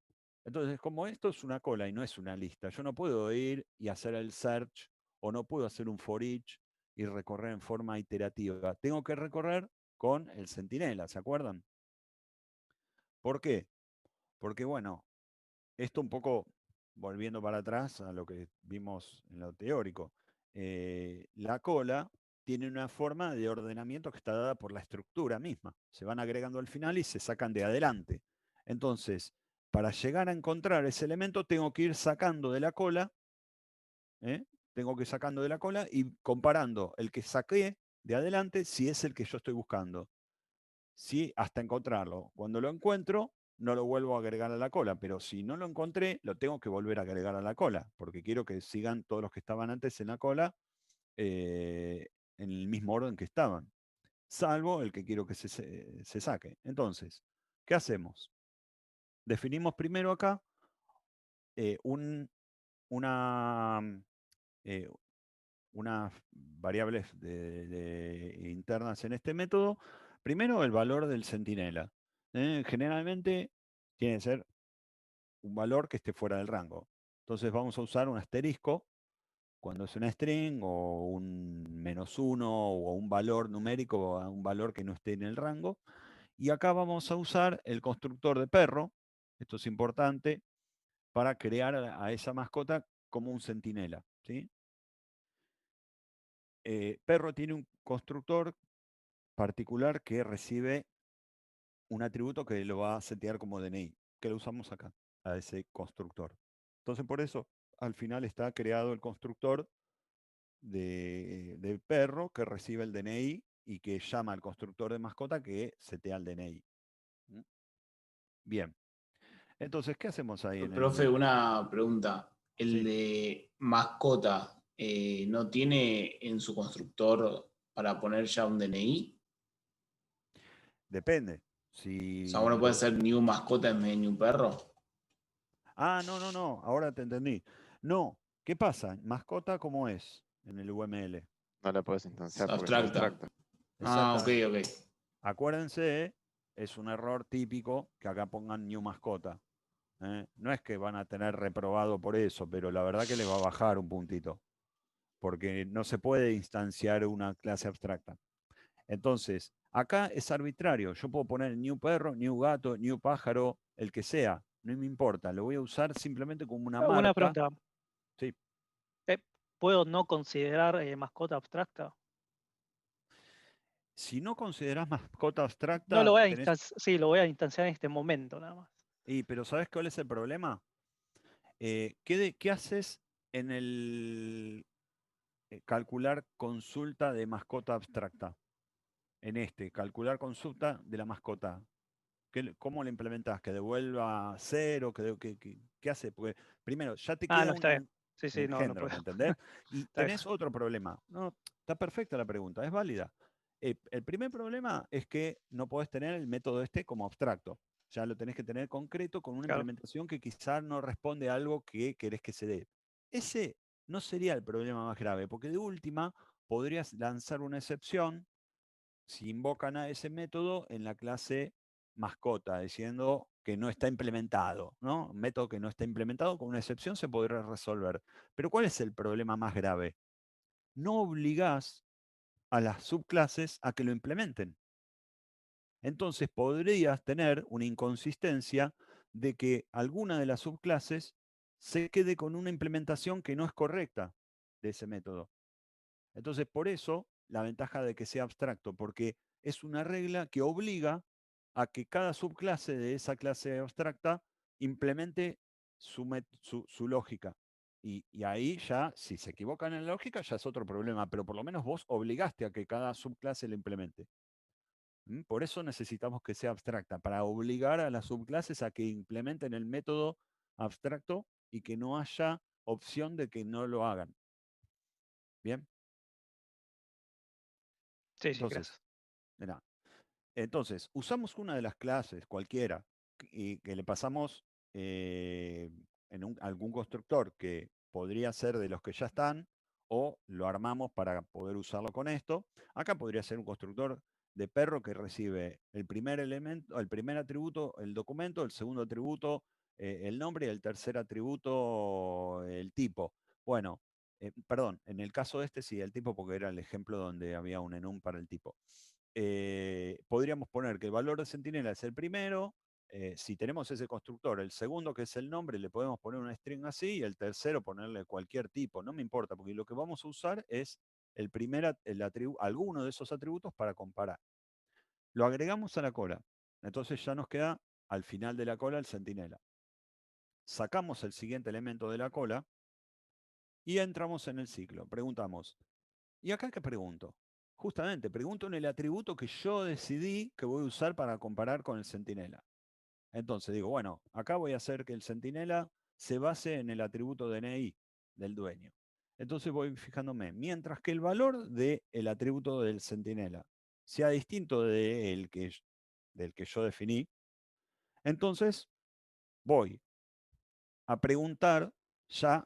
Entonces, como esto es una cola y no es una lista, yo no puedo ir y hacer el search o no puedo hacer un for each y recorrer en forma iterativa. Tengo que recorrer con el centinela, ¿se acuerdan? ¿Por qué? Porque, bueno, esto un poco volviendo para atrás a lo que vimos en lo teórico. La cola tiene una forma de ordenamiento que está dada por la estructura misma. Se van agregando al final y se sacan de adelante. Entonces, para llegar a encontrar ese elemento, tengo que ir sacando de la cola, tengo que ir sacando de la cola y comparando el que saqué de adelante si es el que yo estoy buscando. ¿Sí? Hasta encontrarlo. Cuando lo encuentro, no lo vuelvo a agregar a la cola, pero si no lo encontré, lo tengo que volver a agregar a la cola, porque quiero que sigan todos los que estaban antes en la cola en el mismo orden que estaban, salvo el que quiero que se saque. Entonces, ¿qué hacemos? Definimos primero acá unas variables internas en este método. Primero, el valor del centinela. Generalmente tiene que ser un valor que esté fuera del rango. Entonces vamos a usar un asterisco cuando es una string o un -1 o un valor numérico, un valor que no esté en el rango. Y acá vamos a usar el constructor de perro. Esto es importante para crear a esa mascota como un centinela, ¿sí? Perro tiene un constructor particular que recibe un atributo que lo va a setear como DNI, que lo usamos acá, a ese constructor. Entonces, por eso, al final está creado el constructor de perro que recibe el DNI y que llama al constructor de mascota que setea el DNI. ¿Mm? Bien. Entonces, ¿qué hacemos ahí en Profe, el...? una pregunta. ¿El Sí. de mascota no tiene en su constructor para poner ya un DNI? Depende. O Si sea, uno puede ser new mascota en vez de new perro. no, ahora te entendí. No, ¿qué pasa? Mascota, ¿cómo es en el UML? No la puedes instanciar porque es Abstracta. abstracta. Ah, ok, Exactamente. ok. Acuérdense, es un error típico que acá pongan new mascota. No es que van a tener reprobado por eso, pero la verdad que les va a bajar un puntito, porque no se puede instanciar una clase abstracta. Entonces, acá es arbitrario. Yo puedo poner new perro, new gato, new pájaro, el que sea, no me importa. Lo voy a usar simplemente como una Una marca. pregunta. Sí. ¿Puedo no considerar mascota abstracta? Si no considerás mascota No abstracta, lo voy a tenés... sí, lo voy a instanciar en este momento nada más. pero ¿sabés cuál es el problema? ¿Qué haces en el calcular consulta de mascota abstracta? En calcular consulta de la mascota. ¿Cómo le implementás? ¿Que devuelva cero? ¿Qué hace? Porque primero, ya te queda No, está bien. un Sí, no engendro, puedo. ¿me entendés? Y Está bien. tenés otro problema. No, está perfecta la pregunta, es válida. El primer problema es que no podés tener el método como abstracto. Ya lo tenés que tener concreto con una Claro. implementación que quizás no responde a algo que querés que se dé. Ese no sería el problema más grave, porque de última podrías lanzar una excepción si invocan a ese método en la clase mascota, diciendo que no está implementado, ¿no? Un método que no está implementado, con una excepción se podrá resolver. Pero ¿cuál es el problema más grave? No obligás a las subclases a que lo implementen. Entonces podrías tener una inconsistencia de que alguna de las subclases se quede con una implementación que no es correcta de ese método. Entonces, por eso, la ventaja de que sea abstracto, porque es una regla que obliga a que cada subclase de esa clase abstracta implemente su lógica. Y ahí ya, si se equivocan en la lógica, ya es otro problema, pero por lo menos vos obligaste a que cada subclase lo implemente. Por eso necesitamos que sea abstracta, para obligar a las subclases a que implementen el método abstracto y que no haya opción de que no lo hagan. ¿Bien? Sí, Entonces, mirá, entonces, usamos una de las clases, cualquiera, y que le pasamos en algún constructor que podría ser de los que ya están, o lo armamos para poder usarlo con esto. Acá podría ser un constructor de perro que recibe el primer elemento, el primer atributo, el documento, el segundo atributo, el nombre, y el tercer atributo, el tipo. Bueno, perdón, en el caso de este sí, el tipo, porque era el ejemplo donde había un enum para el tipo. Podríamos poner que el valor de centinela es el primero. Si tenemos ese constructor, el segundo, que es el nombre, le podemos poner una string así, y el tercero ponerle cualquier tipo. No me importa, porque lo que vamos a usar es alguno de esos atributos para comparar. Lo agregamos a la cola. Entonces ya nos queda al final de la cola el centinela. Sacamos el siguiente elemento de la cola y entramos en el ciclo. Preguntamos, ¿y acá qué pregunto? Justamente, pregunto en el atributo que yo decidí que voy a usar para comparar con el centinela. Entonces digo, bueno, acá voy a hacer que el centinela se base en el atributo DNI del dueño. Entonces voy fijándome, mientras que el valor del atributo del centinela sea distinto del que yo definí, entonces voy a preguntar ya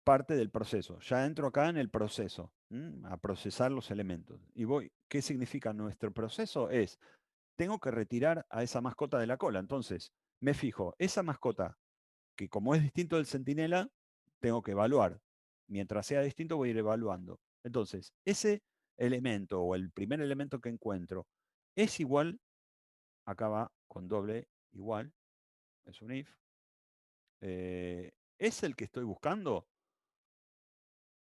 parte del proceso. Ya entro acá en el proceso, a procesar los elementos. Y ¿qué significa nuestro proceso? Tengo que retirar a esa mascota de la cola. Entonces, me fijo, esa mascota, que como es distinto del centinela, tengo que evaluar. Mientras sea distinto, voy a ir evaluando. Entonces, ese elemento o el primer elemento que encuentro es igual, acá va con doble igual, es un if, ¿es el que estoy buscando?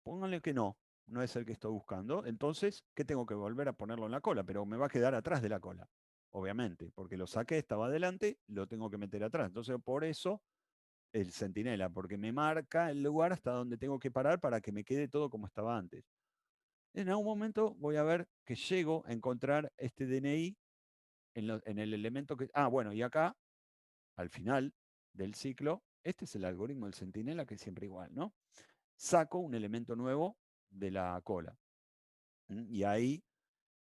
Pónganle que no es el que estoy buscando. Entonces, ¿qué tengo que volver a ponerlo en la cola? Pero me va a quedar atrás de la cola, obviamente, porque lo saqué, estaba adelante, lo tengo que meter atrás. Entonces, por eso el centinela, porque me marca el lugar hasta donde tengo que parar para que me quede todo como estaba antes. en algún momento voy a ver que llego a encontrar este DNI en el elemento que... Ah, bueno, y acá, al final del ciclo, este es el algoritmo del centinela, que es siempre igual, ¿no? Saco un elemento nuevo de la cola. Y ahí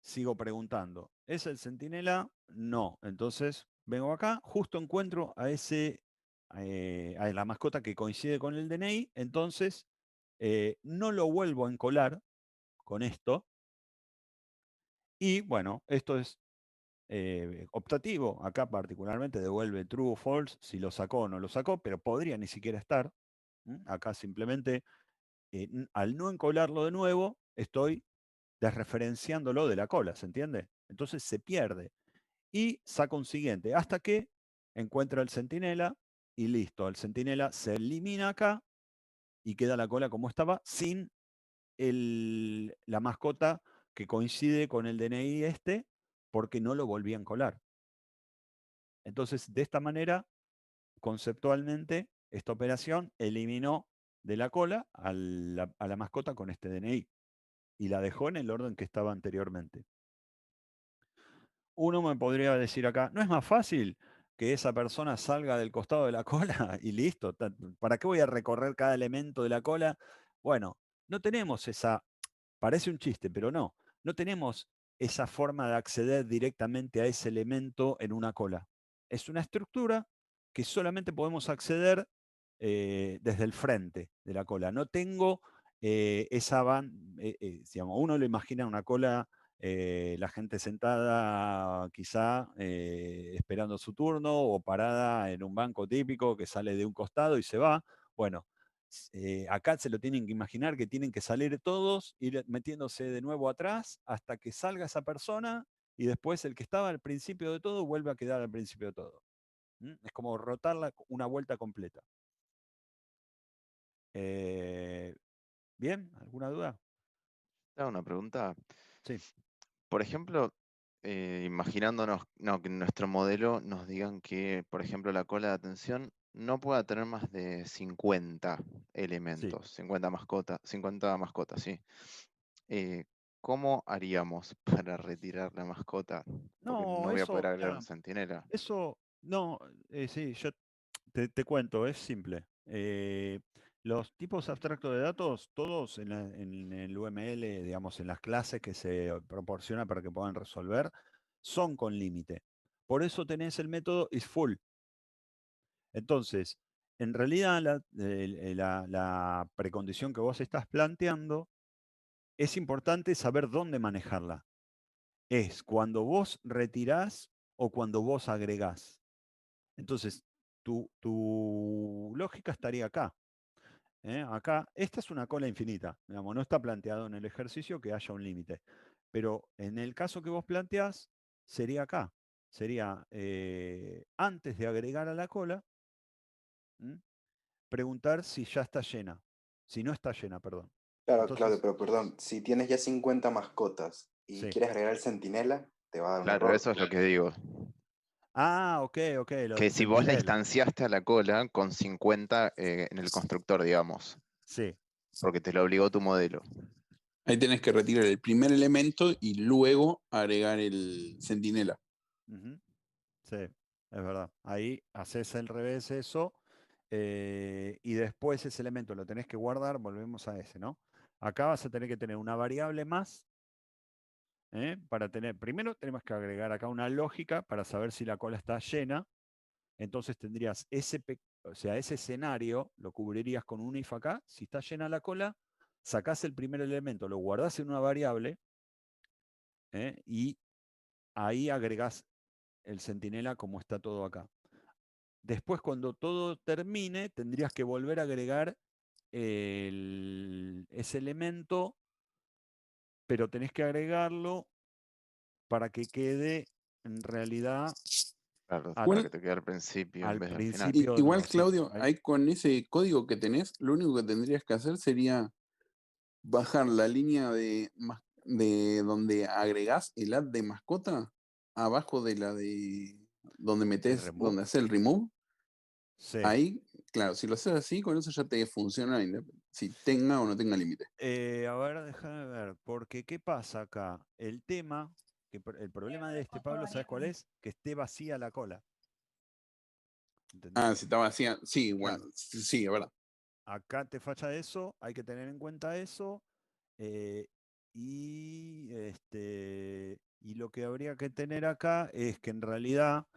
sigo preguntando, ¿es el centinela? No. Entonces vengo acá, justo encuentro a a la mascota que coincide con el DNI, entonces no lo vuelvo a encolar con esto. Y bueno, esto es optativo. Acá particularmente devuelve true o false si lo sacó o no lo sacó, pero podría ni siquiera estar. Acá simplemente, al no encolarlo de nuevo, estoy desreferenciándolo de la cola, ¿se entiende? Entonces se pierde. Y saca un siguiente, hasta que encuentra el centinela y listo. El centinela se elimina acá y queda la cola como estaba, sin la mascota que coincide con el DNI este, porque no lo volvían a colar. Entonces, de esta manera, conceptualmente, esta operación eliminó de la cola a la mascota con este DNI y la dejó en el orden que estaba anteriormente. Uno me podría decir acá, ¿no es más fácil que esa persona salga del costado de la cola y listo? ¿Para qué voy a recorrer cada elemento de la cola? Bueno, no tenemos esa, parece un chiste, pero no tenemos esa forma de acceder directamente a ese elemento en una cola. Es una estructura que solamente podemos acceder desde el frente de la cola. No tengo esa digamos, uno lo imagina una cola, la gente sentada quizá esperando su turno o parada en un banco típico que sale de un costado y se va. Bueno, acá se lo tienen que imaginar que tienen que salir todos, ir metiéndose de nuevo atrás hasta que salga esa persona y después el que estaba al principio de todo vuelve a quedar al principio de todo. Es como rotarla una vuelta completa. ¿Bien? ¿Alguna duda? Te hago una pregunta. Sí. Por ejemplo, imaginándonos que en nuestro modelo nos digan que, por ejemplo, la cola de atención no pueda tener más de 50 elementos, 50 mascotas, ¿sí? ¿Cómo haríamos para retirar la mascota? Porque no No, voy a poder eso, agregar un centinela. eso, no, sí, yo te cuento, es simple. Los tipos abstractos de datos, todos en el UML, digamos, en las clases que se proporciona para que puedan resolver, son con límite. Por eso tenés el método isFull. Entonces, en realidad la precondición que vos estás planteando, es importante saber dónde manejarla. Es cuando vos retirás o cuando vos agregás. Entonces, tu lógica estaría acá. Acá, esta es una cola infinita. Digamos, no está planteado en el ejercicio que haya un límite. Pero en el caso que vos planteás, sería acá. Sería antes de agregar a la cola, preguntar si ya está llena. Si no está llena, perdón. Claro, Entonces, Claudio, pero perdón, si tienes ya 50 mascotas y sí. quieres agregar el centinela, te va a dar un Claro, error. eso es lo que digo. Ah, ok, lo Que del si vos la centinela. instanciaste a la cola con 50 en el constructor, digamos. Sí. Porque te lo obligó tu modelo. Ahí tenés que retirar el primer elemento y luego agregar el centinela. Sí, es verdad. Ahí haces al revés eso y después ese elemento lo tenés que guardar, volvemos a ese, ¿no? Acá vas a tener que tener una variable más para tener, primero tenemos que agregar acá una lógica para saber si la cola está llena. Entonces tendrías ese escenario, lo cubrirías con un if acá. Si está llena la cola, sacás el primer elemento, lo guardás en una variable y ahí agregás el centinela como está todo acá. Después, cuando todo termine, tendrías que volver a agregar ese elemento, pero tenés que agregarlo para que quede en realidad Claro, al, para que te quede al principio en vez del final. Igual, sí, Claudio, ahí. ahí con ese código que tenés, lo único que tendrías que hacer sería bajar la línea de donde agregás el add de mascota abajo de la de donde metés, remove. donde hace el remove. Sí. Ahí, claro, si lo haces así, con eso ya te funciona si tenga o no tenga límite. A ver, déjame ver, porque ¿qué pasa acá? El tema, el problema de este, Pablo, ¿sabes cuál es? Que esté vacía la cola. ¿Entendés? Ah, si está vacía. Sí, bueno, Claro. sí, es verdad. Acá te falla eso, hay que tener en cuenta eso. Y lo que habría que tener acá es que en realidad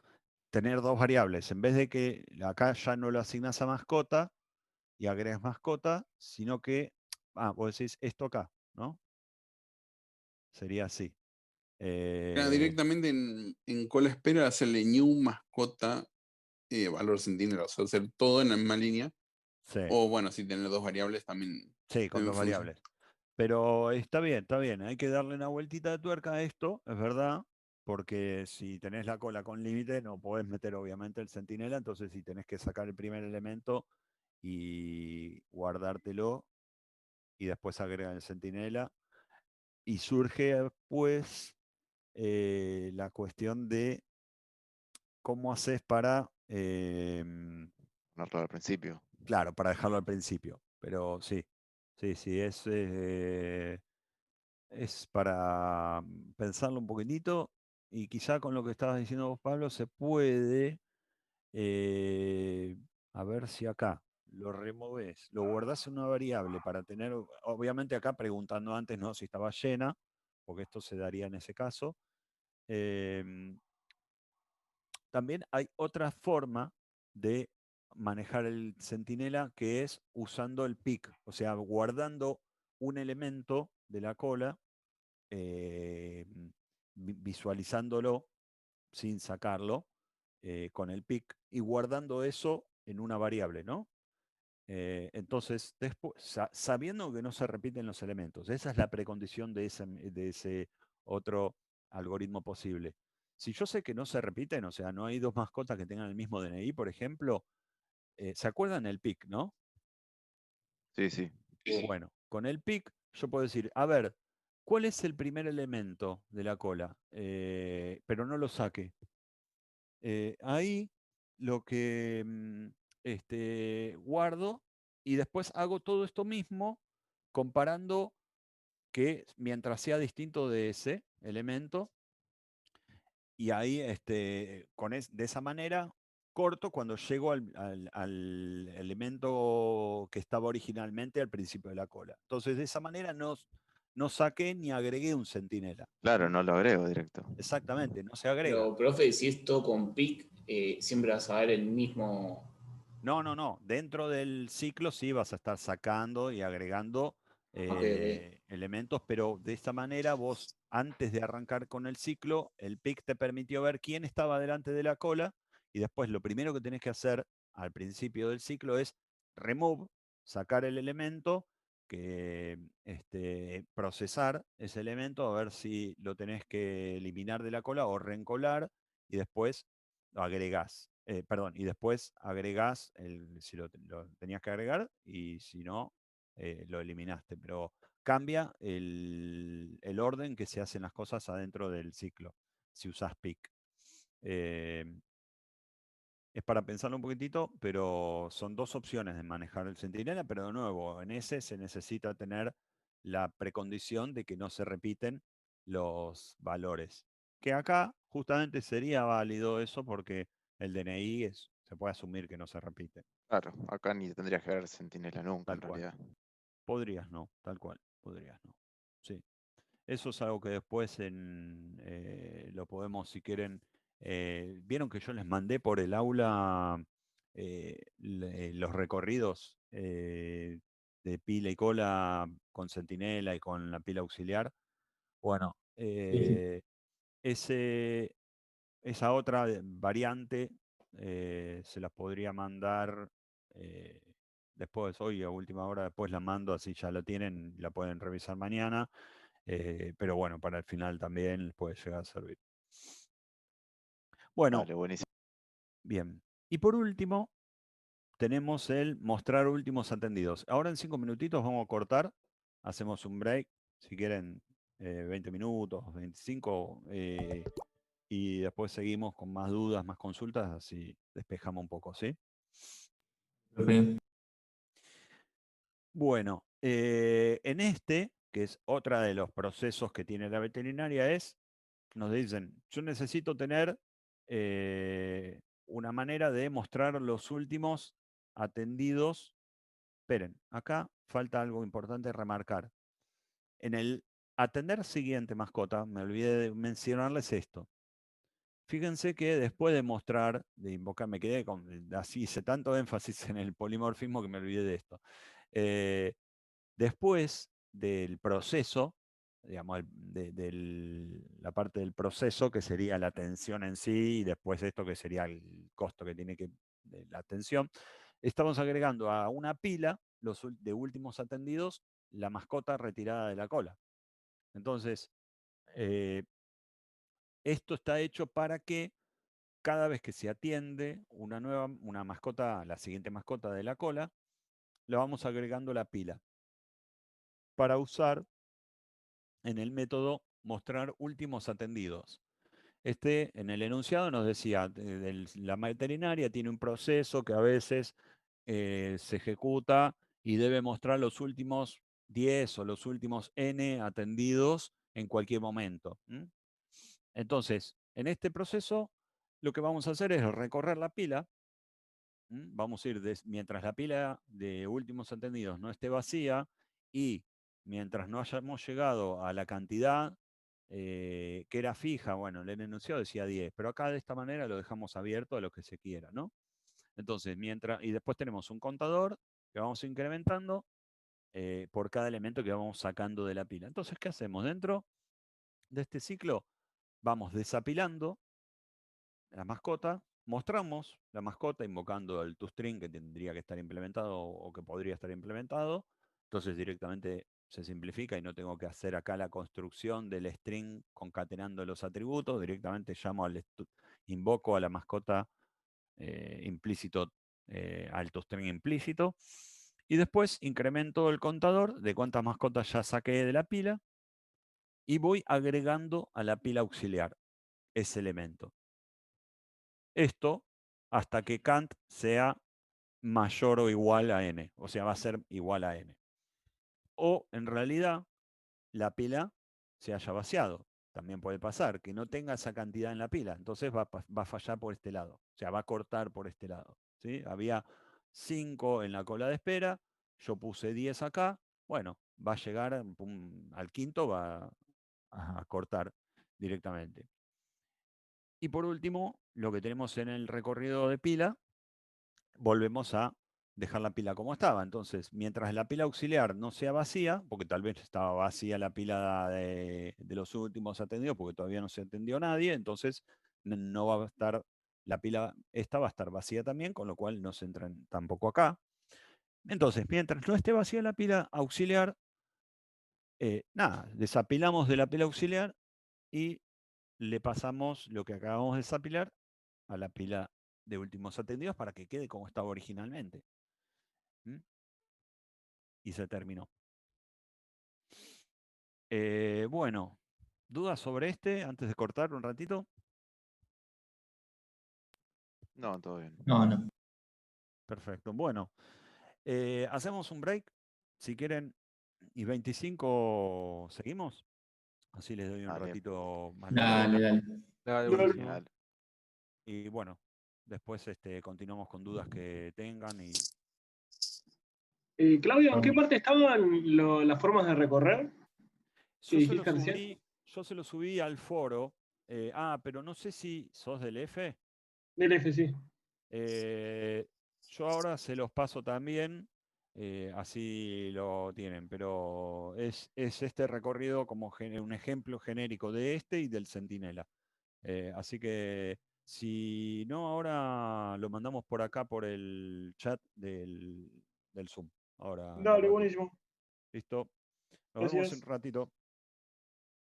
tener dos variables. En vez de que acá ya no lo asignas a mascota y agregas mascota, sino que, vos decís esto acá, ¿no? Sería así. Directamente en cola espera hacerle new mascota valor centinela, o sea, hacer todo en la misma línea. Sí. O bueno, si tener dos variables también. Sí, con dos funciona. variables. Pero está bien. Hay que darle una vueltita de tuerca a esto, es verdad, porque si tenés la cola con límite no podés meter obviamente el centinela, entonces si tenés que sacar el primer elemento y guardártelo y después agregar el centinela. Y surge pues la cuestión de cómo haces para... Ponerlo al principio. Claro, para dejarlo al principio. Pero sí, es para pensarlo un poquitito y quizá con lo que estabas diciendo vos, Pablo, se puede, a ver si acá lo removés, lo guardás en una variable para tener, obviamente acá preguntando antes, ¿no? Si estaba llena, porque esto se daría en ese caso. También hay otra forma de manejar el centinela que es usando el pick, o sea, guardando un elemento de la cola, visualizándolo sin sacarlo con el pick y guardando eso en una variable, ¿no? Entonces, después, sabiendo que no se repiten los elementos, esa es la precondición de ese otro algoritmo posible. Si yo sé que no se repiten, o sea, no hay dos mascotas que tengan el mismo DNI, por ejemplo, ¿se acuerdan el pick, no? Sí, sí. Bueno, con el pick yo puedo decir, a ver, ¿cuál es el primer elemento de la cola? Pero no lo saque. Ahí lo que guardo y después hago todo esto mismo comparando que mientras sea distinto de ese elemento y ahí de esa manera corto cuando llego al elemento que estaba originalmente al principio de la cola. Entonces de esa manera no saqué ni agregué un centinela. Claro, no lo agrego directo. Exactamente, no se agrega. Pero, profe, si es todo con pic, siempre vas a ver el mismo. No. Dentro del ciclo sí vas a estar sacando y agregando Ok. elementos, pero de esta manera vos, antes de arrancar con el ciclo, el pick te permitió ver quién estaba delante de la cola y después lo primero que tenés que hacer al principio del ciclo es remove, sacar el elemento, procesar ese elemento, a ver si lo tenés que eliminar de la cola o reencolar y después lo agregás. Y después agregás si lo tenías que agregar y si no, lo eliminaste. Pero cambia el orden que se hacen las cosas adentro del ciclo, si usás pick. Es para pensarlo un poquitito, pero son dos opciones de manejar el centinela, pero de nuevo, en ese se necesita tener la precondición de que no se repiten los valores. Que acá justamente sería válido eso porque el DNI se puede asumir que no se repite. Claro, acá ni tendrías que ver centinela nunca, en realidad. Podrías no, tal cual, podrías no. Sí. Eso es algo que después lo podemos, si quieren. Vieron que yo les mandé por el aula los recorridos de pila y cola con centinela y con la pila auxiliar. Bueno, esa otra variante se las podría mandar después, hoy a última hora, después la mando, así ya la tienen, la pueden revisar mañana. Pero bueno, para el final también les puede llegar a servir. Bueno, Vale, buenísimo. bien. Y por último, tenemos el mostrar últimos atendidos. Ahora en 5 minutitos vamos a cortar, hacemos un break, si quieren 20 minutos, 25, y después seguimos con más dudas, más consultas, así despejamos un poco, ¿sí? Bueno, en este, que es otra de los procesos que tiene la veterinaria, nos dicen, yo necesito tener una manera de mostrar los últimos atendidos. Esperen, acá falta algo importante remarcar. En el atender siguiente mascota, me olvidé de mencionarles esto. Fíjense que después de mostrar, de invocar, me quedé con, así hice tanto énfasis en el polimorfismo que me olvidé de esto. Después del proceso, digamos, la parte del proceso que sería la atención en sí y después esto que sería el costo que tiene de la atención, estamos agregando a una pila de últimos atendidos la mascota retirada de la cola. Entonces, esto está hecho para que cada vez que se atiende una mascota, la siguiente mascota de la cola, le vamos agregando la pila para usar en el método mostrar últimos atendidos. En el enunciado nos decía, la veterinaria tiene un proceso que a veces se ejecuta y debe mostrar los últimos 10 o los últimos N atendidos en cualquier momento. Entonces, en este proceso, lo que vamos a hacer es recorrer la pila. Vamos a ir, mientras la pila de últimos atendidos no esté vacía y mientras no hayamos llegado a la cantidad que era fija, bueno, el enunciado decía 10, pero acá de esta manera lo dejamos abierto a lo que se quiera, ¿no? Entonces, y después tenemos un contador que vamos incrementando por cada elemento que vamos sacando de la pila. Entonces, ¿qué hacemos? Dentro de este ciclo vamos desapilando la mascota, mostramos la mascota invocando el toString que tendría que estar implementado o que podría estar implementado. Entonces directamente se simplifica y no tengo que hacer acá la construcción del string concatenando los atributos. Directamente invoco a la mascota implícito, al toString implícito. Y después incremento el contador de cuántas mascotas ya saqué de la pila y voy agregando a la pila auxiliar ese elemento. Esto hasta que Kant sea mayor o igual a n, o sea, va a ser igual a n. O en realidad la pila se haya vaciado. También puede pasar que no tenga esa cantidad en la pila, entonces va a fallar por este lado, o sea, va a cortar por este lado. ¿Sí? Había 5 en la cola de espera, yo puse 10 acá, bueno, va a llegar al quinto, va a cortar directamente. Y por último, lo que tenemos en el recorrido de pila, volvemos a dejar la pila como estaba. Entonces, mientras la pila auxiliar no sea vacía, porque tal vez estaba vacía la pila de los últimos atendidos, porque todavía no se atendió nadie, entonces no va a estar, la pila esta va a estar vacía también, con lo cual no se entran tampoco acá. Entonces, mientras no esté vacía la pila auxiliar, nada, desapilamos de la pila auxiliar y le pasamos lo que acabamos de desapilar a la pila de últimos atendidos para que quede como estaba originalmente. Y se terminó. Bueno, ¿dudas sobre este antes de cortar un ratito? No, todo bien. No. Perfecto. Bueno, hacemos un break, si quieren, y 25 seguimos. Así les doy un Dale. ratito más Dale, largo. dale. buenísimo. Dale. Y bueno, después continuamos con dudas que tengan. Claudio, ¿en qué parte estaban las formas de recorrer? ¿Qué dijiste recién? Yo se lo subí al foro. Pero no sé si sos del F. Del F, sí. Yo ahora se los paso también, así lo tienen, pero es este recorrido como un ejemplo genérico de este y del Centinela. Así que si no, ahora lo mandamos por acá por el chat del Zoom. Ahora, en un Dale, ratito. buenísimo. ¿Listo? Nos vemos en un ratito.